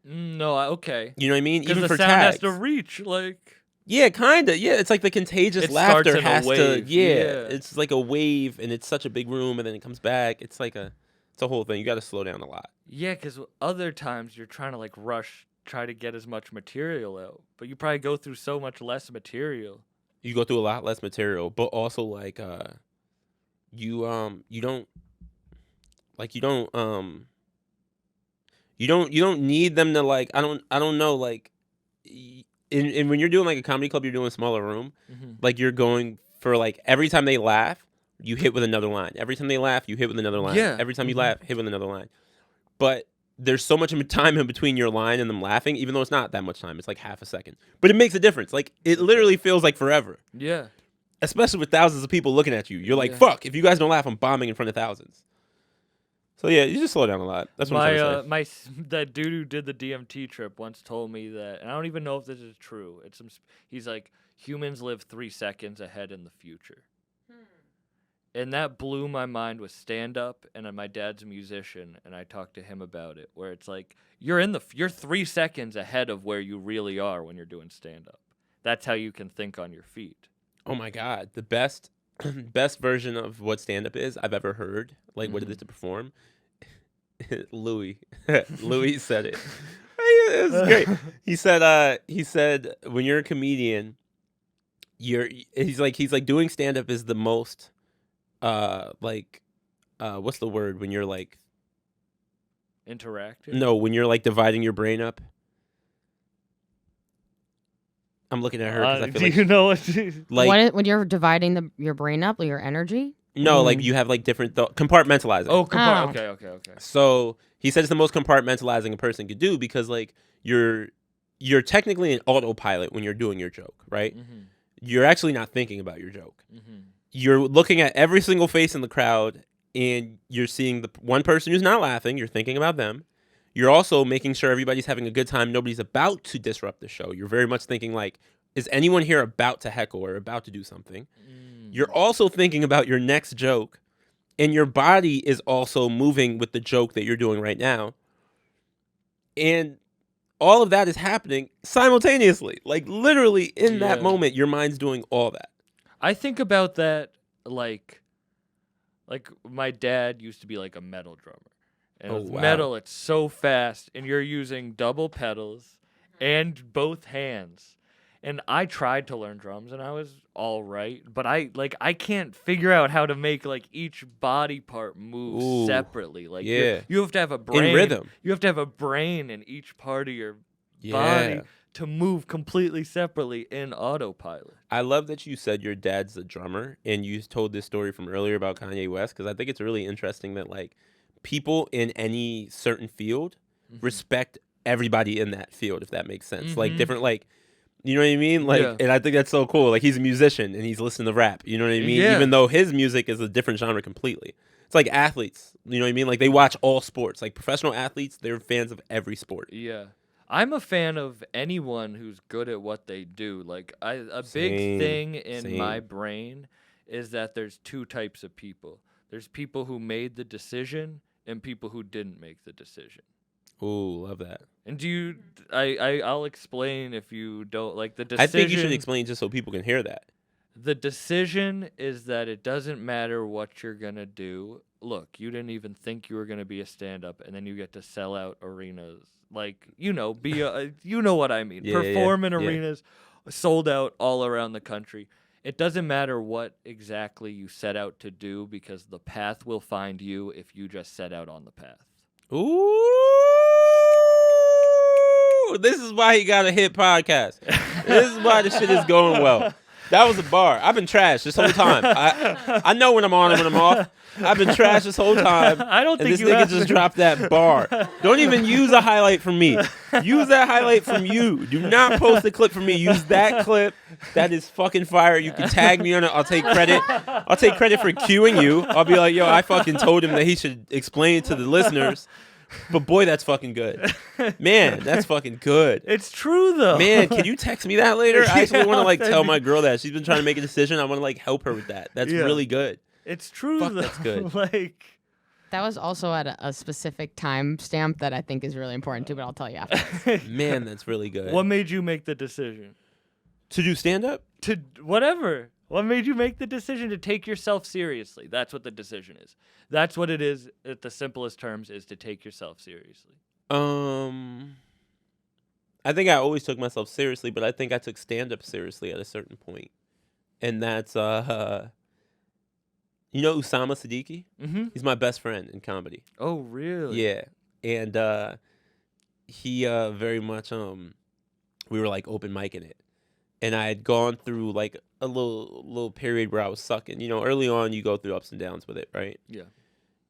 No, okay. You know what I mean? Because Even the for sound tags. has to reach, like... Yeah, kind of. Yeah, it's like the contagious It laughter starts in a has to. wave, Yeah, yeah. it's like a wave, and it's such a big room, and then it comes back. It's like it's a whole thing. You got to slow down a lot. Yeah, because other times you're trying to, like, try to get as much material out. But you probably go through so much less material. You go through a lot less material, but also like you don't you don't need them to like I don't know like in when you're doing like a comedy club, you're doing a smaller room, like you're going for like every time they laugh, you hit with another line. Every time they laugh, you hit with another line. Yeah. Every time you laugh, hit with another line. But there's so much time in between your line and them laughing, even though it's not that much time. It's like half a second. But it makes a difference. Like it literally feels like forever. Yeah. Especially with thousands of people looking at you. You're like, Yeah. fuck, if you guys don't laugh, I'm bombing in front of thousands. So yeah, you just slow down a lot. That's what I'm trying to say. That dude who did the DMT trip once told me that, and I don't even know if this is true. He's like, humans live 3 seconds ahead in the future. And that blew my mind with stand-up, and my dad's a musician, and I talked to him about it, where it's like, you're 3 seconds ahead of where you really are when you're doing stand-up. That's how you can think on your feet. Oh my God. The best version of what stand-up is I've ever heard, like what it is to perform. Louis said it. It was great. He said when you're a comedian, he's like doing stand-up is the most what's the word when you're like Interactive? no, when you're like dividing your brain up. I'm looking at her because I feel like you know what? like when you're dividing your brain up, your energy? no, like you have like different compartmentalizing. Oh, Oh. okay. So he said it's the most compartmentalizing a person could do because like you're technically an autopilot when you're doing your joke, right? You're actually not thinking about your joke. You're looking at every single face in the crowd and you're seeing the one person who's not laughing. You're thinking about them. You're also making sure everybody's having a good time. Nobody's about to disrupt the show. You're very much thinking like, is anyone here about to heckle or about to do something? You're also thinking about your next joke, and your body is also moving with the joke that you're doing right now. And all of that is happening simultaneously. Like literally in that moment, your mind's doing all that. I think about that like my dad used to be like a metal drummer. And with metal, it's so fast, and you're using double pedals and both hands. And I tried to learn drums, and I was all right, but I can't figure out how to make like each body part move separately. Like you have to have a brain in rhythm. You have to have a brain in each part of your body to move completely separately in autopilot. I love that you said your dad's a drummer, and you told this story from earlier about Kanye West because I think it's really interesting that like people in any certain field respect everybody in that field, if that makes sense. Like different, like, you know what I mean? Like, and I think that's so cool. Like he's a musician and he's listening to rap, you know what I mean? Even though his music is a different genre completely. It's like athletes, you know what I mean? Like they watch all sports. Like professional athletes, they're fans of every sport. Yeah. I'm a fan of anyone who's good at what they do. Like a big thing in my brain is that there's 2 types of people. There's people who made the decision and people who didn't make the decision. Ooh, love that. And I'll explain if you don't like the decision. I think you should explain just so people can hear that. The decision is that it doesn't matter what you're going to do. Look, you didn't even think you were going to be a stand-up, and then you get to sell out arenas. Like, you know, you know what I mean. Perform in arenas, sold out all around the country. It doesn't matter what exactly you set out to do because the path will find you if you just set out on the path. Ooh, this is why he got a hit podcast. This is why the shit is going well. That was a bar. I've been trash this whole time. I know when I'm on and when I'm off. I've been trash this whole time. I don't And think this you nigga have just been. dropped that bar. Don't even use a highlight from me. Use that highlight from you. Do not post a clip from me. Use that clip. That is fucking fire. You can tag me on it. I'll take credit. I'll take credit for cueing you. I'll be like, yo, I fucking told him that he should explain it to the listeners. But boy, that's fucking good. Man, that's fucking good. It's true though. Man, can you text me that later? I actually Yeah, want to like I'll tell send my girl that she's been trying to make a decision. I want to like help her with that. That's Yeah. really good. It's true Fuck, though. that's good. Like, That was also at a specific time stamp that I think is really important too, but I'll tell you after. Man, that's really good. what made you make the decision To do stand up? to whatever? What made you make the decision to take yourself seriously? That's what the decision is. That's what it is. At the simplest terms, is to take yourself seriously. I think I always took myself seriously, but I think I took stand up seriously at a certain point. And that's you know Usama Siddiqui? Mm-hmm. He's my best friend in comedy. Oh, really? Yeah. And he very much we were like open micing it. And I had gone through like a little period where I was sucking. You know, early on you go through ups and downs with it, right? Yeah.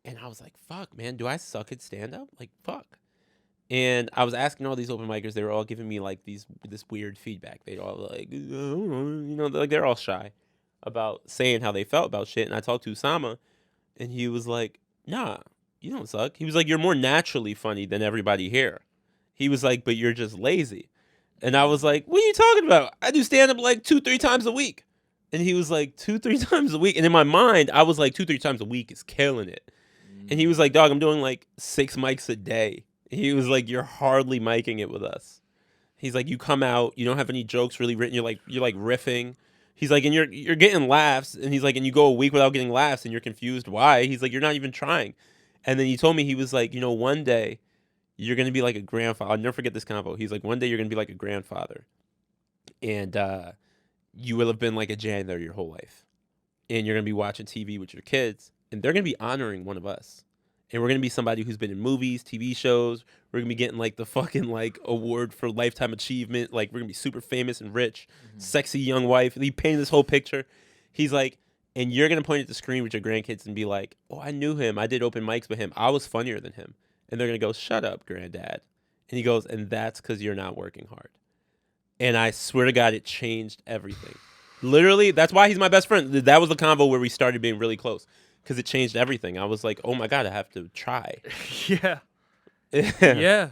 And I was like, fuck, man, do I suck at stand up? Like, fuck. And I was asking all these open micers, they were all giving me like this weird feedback. They'd all like, you know, like they're all shy about saying how they felt about shit. And I talked to Usama, and he was like, nah, you don't suck. He was like, you're more naturally funny than everybody here. He was like, but you're just lazy. And I was like, what are you talking about? I do stand up like 2-3 times a week. And he was like, 2-3 times a week. And in my mind, I was like, 2-3 times a week is killing it. And he was like, dog, I'm doing like 6 mics a day. He was like, you're hardly miking it with us. He's like, you come out, you don't have any jokes really written. You're like riffing. He's like, and you're getting laughs. And he's like, and you go a week without getting laughs and you're confused why. He's like, you're not even trying. And then he told me, he was like, you know, one day you're going to be like a grandfather. I'll never forget this convo. He's like, one day you're going to be like a grandfather. And you will have been like a janitor your whole life. And you're going to be watching TV with your kids. And they're going to be honoring one of us. And we're going to be somebody who's been in movies, TV shows. We're going to be getting like the fucking like award for lifetime achievement. Like we're going to be super famous and rich, sexy young wife. And he painted this whole picture. He's like, and you're going to point at the screen with your grandkids and be like, oh, I knew him. I did open mics with him. I was funnier than him. And they're going to go, shut up, granddad. And he goes, and that's because you're not working hard. And I swear to God, it changed everything. Literally, that's why he's my best friend. That was the convo where we started being really close. Because it changed everything. I was like, oh my God, I have to try. Yeah. Yeah.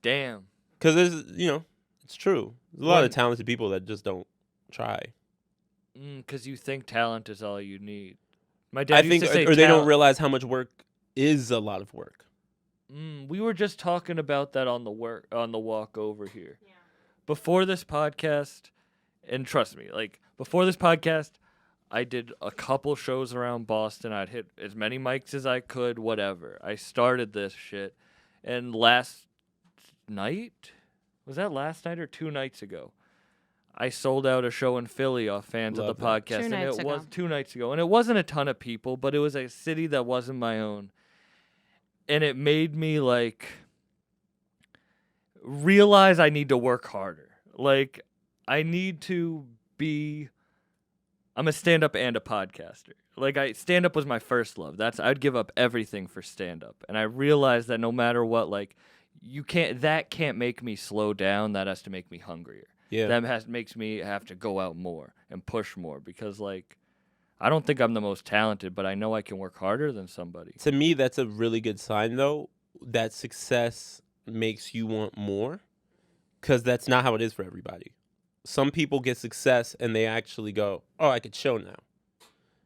Damn. Because there's, you know, it's true. There's a lot of When- talented people that just don't try. Because you think talent is all you need. My dad I used think, to say or they don't talent- realize how much work is a lot of work. We were just talking about that on the walk over here. Yeah. Before this podcast, and trust me, like before this podcast, I did a couple shows around Boston. I'd hit as many mics as I could, whatever. I started this shit, and last night, was that last night or 2 nights ago? I sold out a show in Philly off fans Love of the that. podcast, 2 and nights it was ago. 2 nights ago, and it wasn't a ton of people, but it was a city that wasn't my own, and it made me like realize I need to work harder. Like I need to be. I'm a stand-up and a podcaster. Like stand-up was my first love. I'd give up everything for stand-up, and I realized that no matter what, like that can't make me slow down. That has to make me hungrier. Yeah. That makes me have to go out more and push more because like I don't think I'm the most talented, but I know I can work harder than somebody. To me, that's a really good sign, though, that success makes you want more, because that's not how it is for everybody. Some people get success and they actually go, oh, I could show now.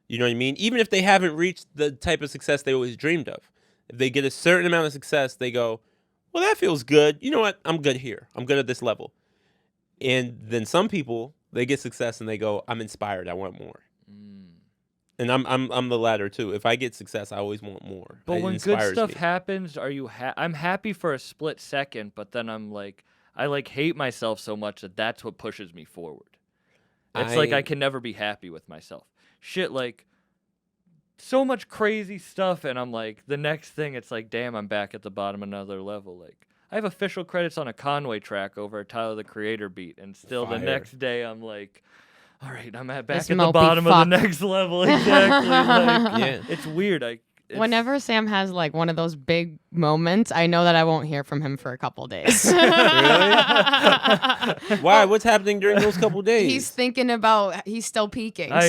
You know what I mean? Even if they haven't reached the type of success they always dreamed of. If they get a certain amount of success, they go, well, that feels good. You know what? I'm good here. I'm good at this level. And then some people, they get success and they go, I'm inspired. I want more. And I'm the latter too. If I get success, I always want more. But It when good inspires stuff me. happens, I'm happy for a split second, but then I'm like, I like hate myself so much that that's what pushes me forward. It's like I can never be happy with myself. Shit, like so much crazy stuff, and I'm like, the next thing, it's like, damn, I'm back at the bottom of another level. Like I have official credits on a Conway track over a Tyler the Creator beat, and still the Fire. next day I'm like, all right, I'm back This at the mopey bottom of fuck. the next level. Exactly. Like, Yeah. it's weird. Whenever Sam has like one of those big moments, I know that I won't hear from him for a couple days. Why? What's happening during those couple days? He's thinking about he's still peaking. I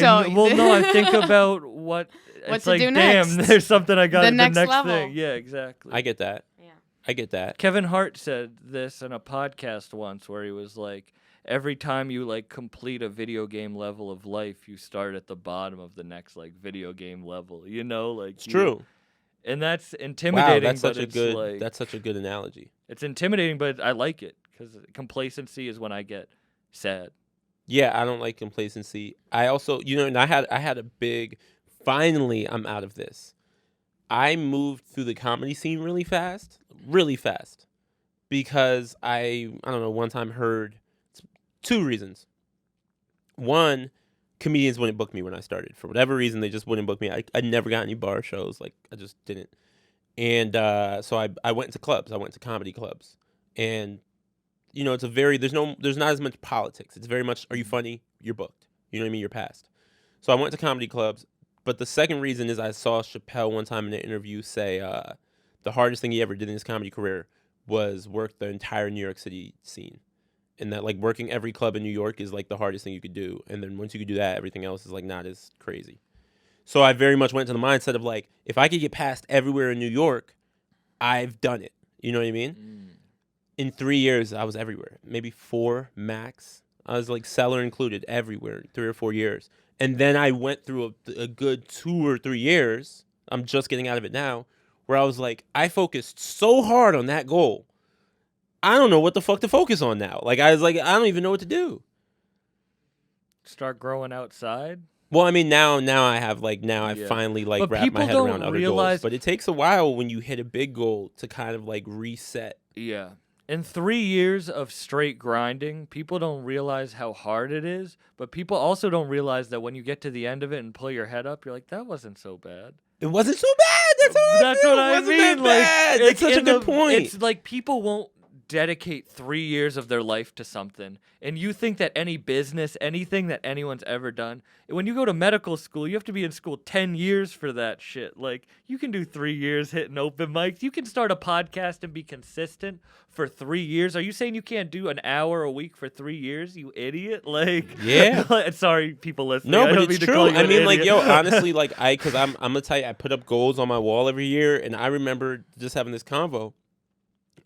think about what What it's to like. do Damn, next. there's something I got. The The next next level. thing. Yeah, exactly. I get that. Yeah. I get that. Kevin Hart said this in a podcast once where he was like, every time you like complete a video game level of life, you start at the bottom of the next like video game level. You know, like It's true. and that's Wow, intimidating. that's but such a it's good. like, That's such a good analogy. it's intimidating, but I like it because complacency is when I get sad. Yeah, I don't like complacency. I also, and I had a big. Finally, I'm out of this. I moved through the comedy scene really fast, because I don't know. One time heard two reasons. One, comedians wouldn't book me when I started. For whatever reason, they just wouldn't book me. I never got any bar shows. Like, I just didn't. And so I went to clubs. I went to comedy clubs. And, it's there's not as much politics. It's very much, are you funny? You're booked. You know what I mean? You're passed. So I went to comedy clubs. But the second reason is I saw Chappelle one time in an interview say the hardest thing he ever did in his comedy career was work the entire New York City scene. And that, like, working every club in New York is, like, the hardest thing you could do. And then once you could do that, everything else is, like, not as crazy. So I very much went to the mindset of, like, if I could get past everywhere in New York, I've done it. You know what I mean? In 3 years, I was everywhere. Maybe 4 max. I was, like, cellar included everywhere in 3 or 4 years. And then I went through a good 2 or 3 years. I'm just getting out of it now. Where I was like, I focused so hard on that goal. I don't know what the fuck to focus on now. Like, I was like, I don't even know what to do. Start growing outside. Well, I mean, now I have, like, I Yeah. finally, like, But wrapped my people head don't around other realize- goals. But it takes a while when you hit a big goal to kind of, like, reset. Yeah. In 3 years of straight grinding, people don't realize how hard it is, but people also don't realize that when you get to the end of it and pull your head up, you're like, that wasn't so bad. It wasn't so bad. That's how That's feel. what It I wasn't mean. that bad. That's such a in good point. It's like people won't dedicate 3 years of their life to something, and you think that any business, anything that anyone's ever done, when you go to medical school, you have to be in school 10 years for that shit. Like, you can do 3 years hitting open mics. You can start a podcast and be consistent for 3 years. Are you saying you can't do an hour a week for 3 years, you idiot? Like, Yeah. sorry, people listening. No, I but don't it's mean to true. call you I an mean, like, idiot. yo, honestly, like, because I'm gonna tell you, I put up goals on my wall every year, and I remember just having this convo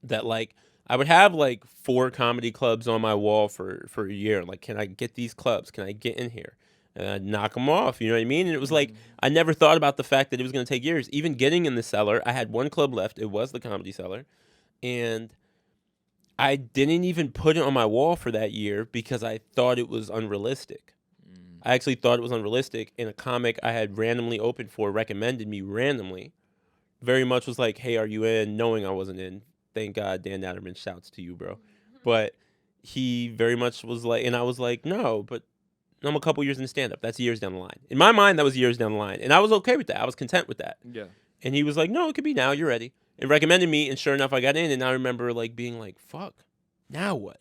that, like, I would have, like, 4 comedy clubs on my wall for a year. Like, can I get these clubs? Can I get in here? And I'd knock them off, you know what I mean? And it was like, I never thought about the fact that it was going to take years. Even getting in the cellar, I had 1 club left. It was the Comedy Cellar. And I didn't even put it on my wall for that year because I thought it was unrealistic. I actually thought it was unrealistic. And a comic I had randomly opened for recommended me randomly. Very much was like, hey, are you in? Knowing I wasn't in. Thank God Dan Natterman, shouts to you, bro. But he very much was like, and I was like, no, but I'm a couple years in stand-up. That's years down the line. In my mind, that was years down the line. And I was okay with that. I was content with that. Yeah. And he was like, no, it could be now. You're ready. And recommended me. And sure enough, I got in. And I remember, like, being like, fuck, now what?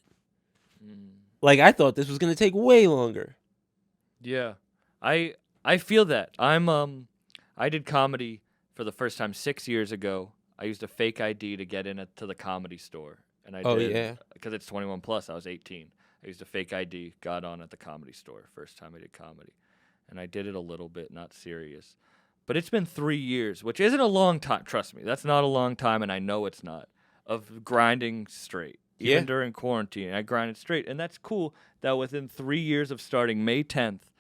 Like, I thought this was going to take way longer. Yeah. I feel that. I did comedy for the first time 6 years ago. I used a fake ID to get in to the Comedy Store. And I Oh, did, yeah. because it's 21 plus. I was 18. I used a fake ID, got on at the Comedy Store, first time I did comedy. And I did it a little bit, not serious. But it's been 3 years, which isn't a long time. Trust me, that's not a long time, and I know it's not, of grinding straight. Even Yeah. during quarantine, I grinded straight. And that's cool that within 3 years of starting May 10th,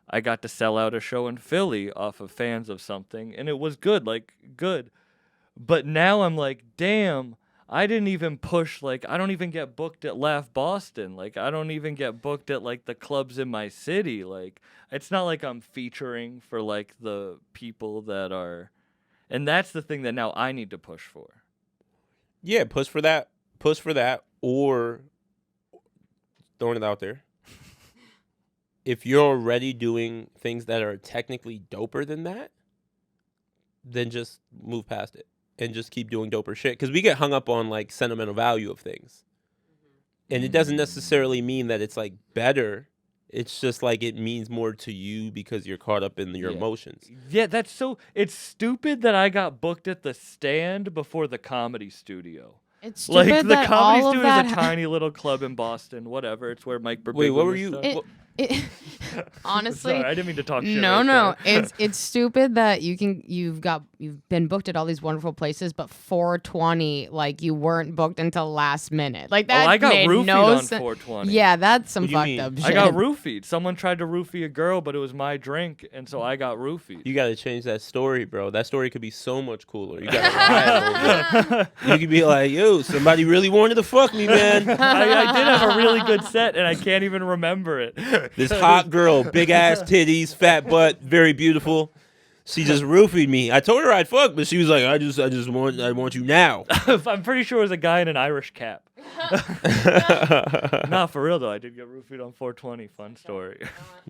I got to sell out a show in Philly off of fans of something. And it was good, like, good. But now I'm like, damn, I didn't even push, like, I don't even get booked at Laugh Boston. Like, I don't even get booked at, like, the clubs in my city. Like, it's not like I'm featuring for, like, the people that are. And that's the thing that now I need to push for. Yeah, push for that, or throwing it out there. If you're already doing things that are technically doper than that, then just move past it and just keep doing doper shit. Because we get hung up on, like, sentimental value of things. And it doesn't necessarily mean that it's, like, better. It's just like it means more to you because you're caught up in your Yeah. emotions. Yeah, that's so. It's stupid that I got booked at the Stand before the Comedy Studio. It's Like stupid the that Comedy all of Studio that. is a tiny little club in Boston. Whatever, it's where Mike Birbiglia. Wait, what were you? stuff. It- what- it- honestly, Sorry, I didn't mean to talk shit. no, right no. there. It's stupid that you've been booked at all these wonderful places, but 420 like you weren't booked until last minute. Like that I got made roofied no on sense. 420. Yeah, that's some What do you fucked mean? up shit. I got roofied. Someone tried to roofie a girl, but it was my drink, and so I got roofied. You gotta change that story, bro. That story could be so much cooler. You gotta ride over it. You could be like, yo, somebody really wanted to fuck me, man. I did have a really good set, and I can't even remember it. This hot girl, big ass titties, fat butt, very beautiful. She just roofied me. I told her I'd fuck, but she was like, I want you now. I'm pretty sure it was a guy in an Irish cap. Nah, for real though, I did get roofied on 420. Fun story.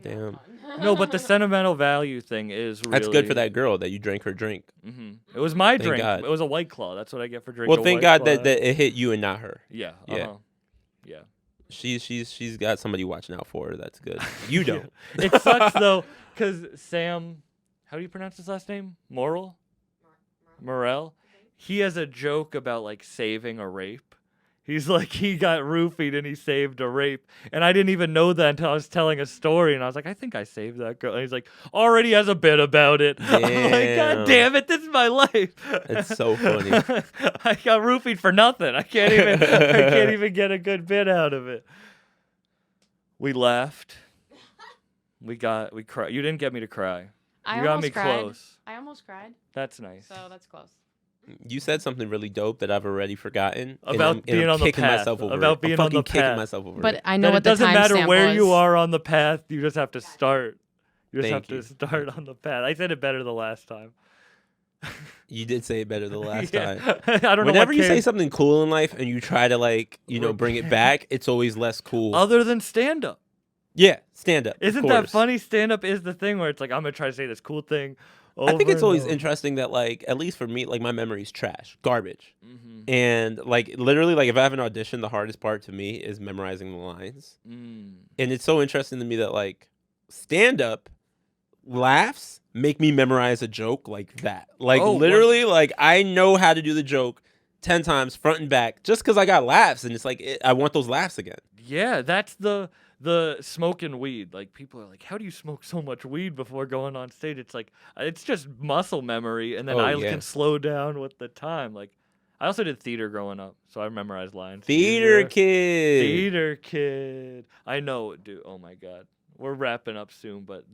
Damn. No, but the sentimental value thing is really. That's good for that girl that you drank her drink. Hmm. It was my Thank drink. God. It was a White Claw. That's what I get for drinking. Well, a thank White God Claw. that it hit you and not her. Yeah. Yeah. Uh-huh. Yeah. She's got somebody watching out for her. That's good. You don't. It sucks though, because Sam, how do you pronounce his last name? Morel. He has a joke about like saving a rape. He's like, he got roofied and he saved a rape. And I didn't even know that until I was telling a story. And I was like, I think I saved that girl. And he's like, already has a bit about it. I'm like, Damn. God damn it, this is my life. That's so funny. I got roofied for nothing. I can't even get a good bit out of it. We laughed. We cried. You didn't get me to cry. You got me close. I almost cried, That's nice. so that's close. You said something really dope that I've already forgotten. About being on the kicking path. myself over About it. being I'm on fucking the kicking path. myself over But it. I know That what it doesn't matter timestamp where was. you are on the path. You just have to start. You just Thank have you. to start on the path. I said it better the last time. You did say it better the last Yeah. time. I don't know. Whenever what you say came- something cool in life and you try to bring it back, it's always less cool. other than stand up. Yeah, stand up. of Isn't that course. funny? Stand up is the thing where it's like I'm gonna try to say this cool thing. I think it's over always and over. interesting that at least for me, my memory's trash, garbage. Mhm. And literally if I have an audition, the hardest part to me is memorizing the lines. Mm. And it's so interesting to me that stand up laughs make me memorize a joke like that. Oh, Literally, I know how to do the joke 10 times front and back just because I got laughs, and it's I want those laughs again. Yeah, that's the smoking weed. Like people are like, how do you smoke so much weed before going on stage? It's like it's just muscle memory, and then Oh, I yeah. can slow down with the time. Like I also did theater growing up, so I memorized lines. Theater easier. kid. Theater kid. I know, dude. Oh my god, we're wrapping up soon, but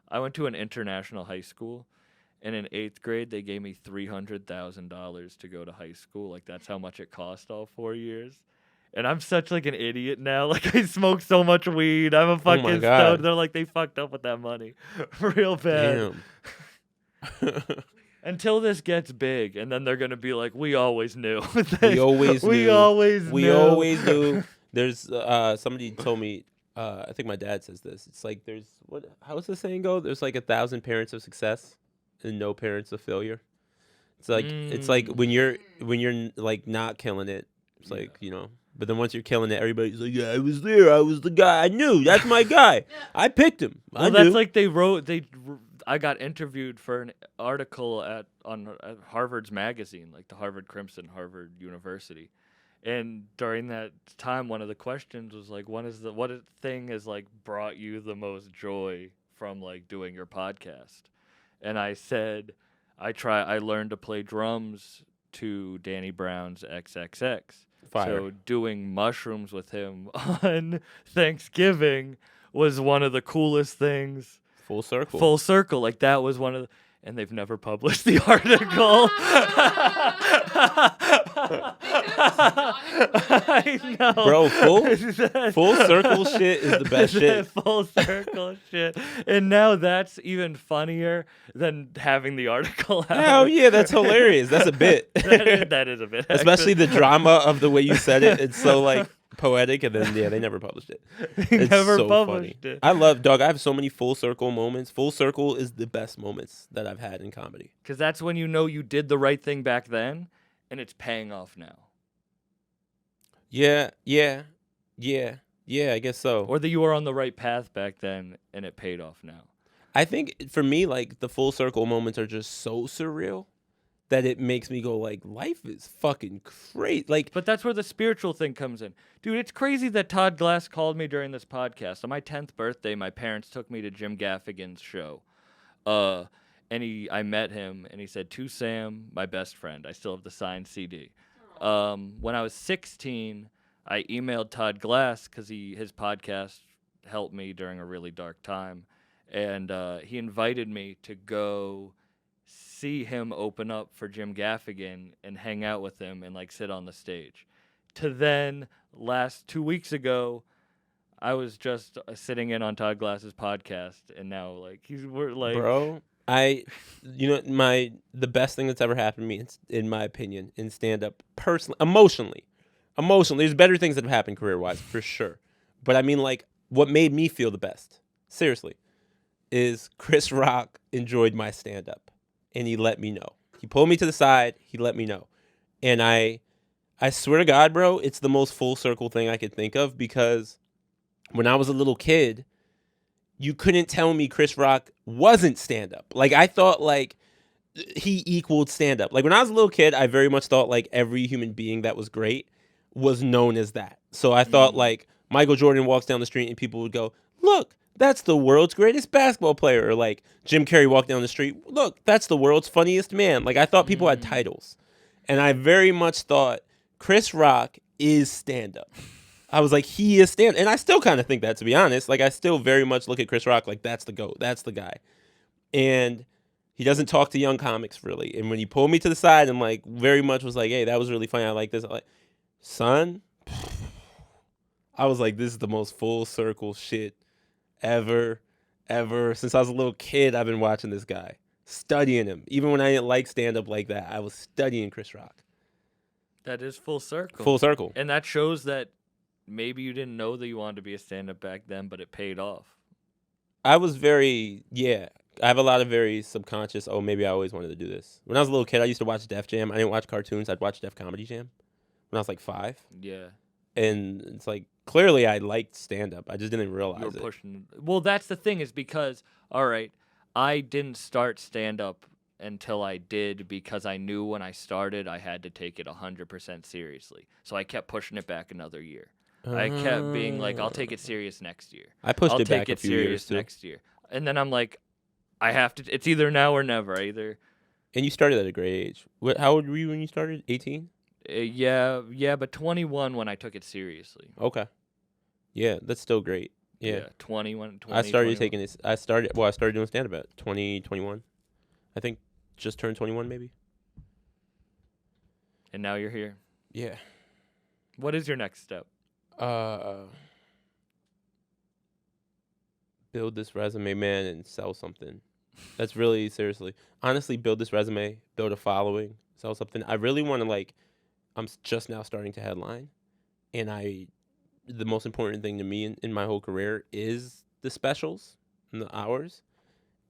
I went to an international high school, and in 8th grade they gave me $300,000 to go to high school. Like that's how much it cost all 4 years. And I'm such an idiot now. Like I smoke so much weed. I'm a fucking God. stoned. They're like they fucked up with that money, real bad. Damn. Until this gets big, and then they're gonna be like, we always knew. We always We knew. always We knew. always knew. There's somebody told me. I think my dad says this. It's there's how does the saying go? There's 1,000 parents of success and no parents of failure. It's like when you're not killing it. It's but then once you're killing it, everybody's like, yeah, I was there. I was the guy. I knew. That's my guy. I picked him. I Well, knew. that's like I got interviewed for an article at Harvard's magazine, like the Harvard Crimson, Harvard University. And during that time, one of the questions was like, what thing has brought you the most joy from doing your podcast? And I said, I learned to play drums to Danny Brown's XXX. Fire. So doing mushrooms with him on Thanksgiving was one of the coolest things. Full circle. Full circle. Like that was one of the, and they've never published the article. I know. Bro, full circle shit is the best shit. Full circle shit. And now that's even funnier than having the article out. Hell yeah, that's hilarious. That's a bit. that is a bit. Especially the drama of the way you said it. It's so poetic, and then they never published it. It's never so published funny. it. I love I have so many full circle moments. Full circle is the best moments that I've had in comedy. Because that's when you know you did the right thing back then, and it's paying off now. Yeah. Yeah, I guess so. Or that you were on the right path back then and it paid off now. I think for me, like the full circle moments are just so surreal that it makes me go like, life is fucking crazy. Like, But that's where the spiritual thing comes in. Dude, it's crazy that Todd Glass called me during this podcast. On my 10th birthday, my parents took me to Jim Gaffigan's show. And I met him, and he said, "To Sam, my best friend." I still have the signed CD. When I was 16, I emailed Todd Glass because his podcast helped me during a really dark time. And he invited me to go see him open up for Jim Gaffigan and hang out with him and like sit on the stage. To then, last 2 weeks ago, I was just sitting in on Todd Glass's podcast, and now like we're like, bro, the best thing that's ever happened to me, in my opinion, in stand up, personally, emotionally, there's better things that have happened career wise for sure. But I mean, like, what made me feel the best, seriously, is Chris Rock enjoyed my stand up, and he let me know. He pulled me to the side. He let me know, and I swear to God, bro, it's the most full circle thing I could think of, because when I was a little kid, you couldn't tell me Chris Rock wasn't stand-up. Like, I thought, like, he equaled stand-up. Like, when I was a little kid, I very much thought, like, every human being that was great was known as that. So I thought, like, Michael Jordan walks down the street and people would go, look, that's the world's greatest basketball player. Or, like, Jim Carrey walked down the street, look, that's the world's funniest man. Like, I thought people had titles. And I very much thought Chris Rock is stand-up. I was like, he is stand, and I still kind of think that, to be honest. Like, I still very much look at Chris Rock like that's the GOAT, that's the guy. And he doesn't talk to young comics really. And when he pulled me to the side and like very much was like, hey, that was really funny, I like this. I'm like, son, I was like, this is the most full circle shit ever. Since I was a little kid, I've been watching this guy, studying him. Even when I didn't like stand up like that, I was studying Chris Rock. that is full circle. Full circle. And that shows that maybe you didn't know that you wanted to be a stand-up back then, but it paid off. I was I have a lot of very subconscious, maybe I always wanted to do this. When I was a little kid, I used to watch Def Jam. I didn't watch cartoons. I'd watch Def Comedy Jam when I was like 5. Yeah. And it's like, clearly I liked stand-up. I just didn't realize You were it. pushing. Well, that's the thing, is because, all right, I didn't start stand-up until I did, because I knew when I started I had to take it 100% seriously. So I kept pushing it back another year. I kept being like, I'll take it serious next year. I pushed I'll it back take a it few serious years too. next year. And then I'm like, I have to. It's either now or never. And you started at a great age. How old were you when you started? 18? Yeah, but 21 when I took it seriously. Okay. Yeah, that's still great. Yeah. 20. I started 21. I started doing stand-up at 21. I think just turned 21 maybe. And now you're here. Yeah. What is your next step? Build this resume, man, and sell something. That's really, seriously. Honestly, build this resume, build a following, sell something. I really want to, I'm just now starting to headline. And the most important thing to me in my whole career is the specials and the hours.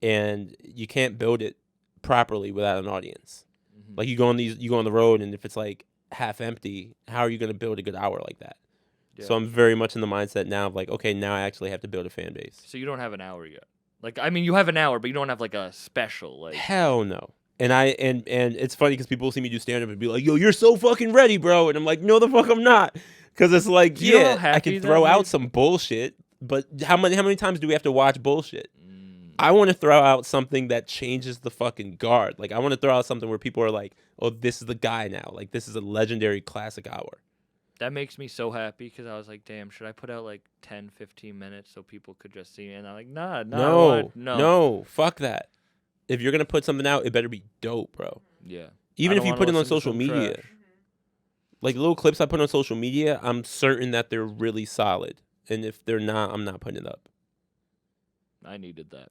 And you can't build it properly without an audience. Mm-hmm. Like, you go on the road, and if it's like half empty, how are you going to build a good hour like that? Yeah. So I'm very much in the mindset now of like, okay, now I actually have to build a fan base. So you don't have an hour yet. Like, I mean, you have an hour, but you don't have like a special. Like, Hell no. And it's funny because people see me do stand up and be like, yo, you're so fucking ready, bro. And I'm like, no, the fuck I'm not. Because it's like, Do you know how yeah, I happy can that throw out made- some bullshit, but how many times do we have to watch bullshit? I want to throw out something that changes the fucking guard. Like, I want to throw out something where people are like, oh, this is the guy now. Like, this is a legendary classic hour. That makes me so happy, because I was like, damn, should I put out like 10, 15 minutes so people could just see it? And I'm like, nah, No, fuck that. If you're going to put something out, it better be dope, bro. Yeah. Even I if don't you wanna put it on listen to social some media. trash. Like, little clips I put on social media, I'm certain that they're really solid. And if they're not, I'm not putting it up. I needed that.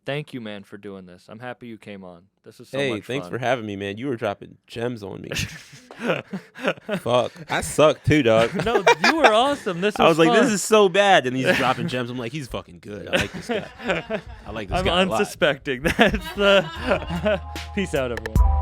Thank you, man, for doing this. I'm happy you came on. This is so Hey, much thanks fun. for having me, man. You were dropping gems on me. Fuck. I suck too, dog. No, you were awesome. This was I was like, fun. this is so bad. And he's dropping gems. I'm like, he's fucking good. I like this guy. I like this I'm guy a lot. unsuspecting. That's the... Peace out, everyone.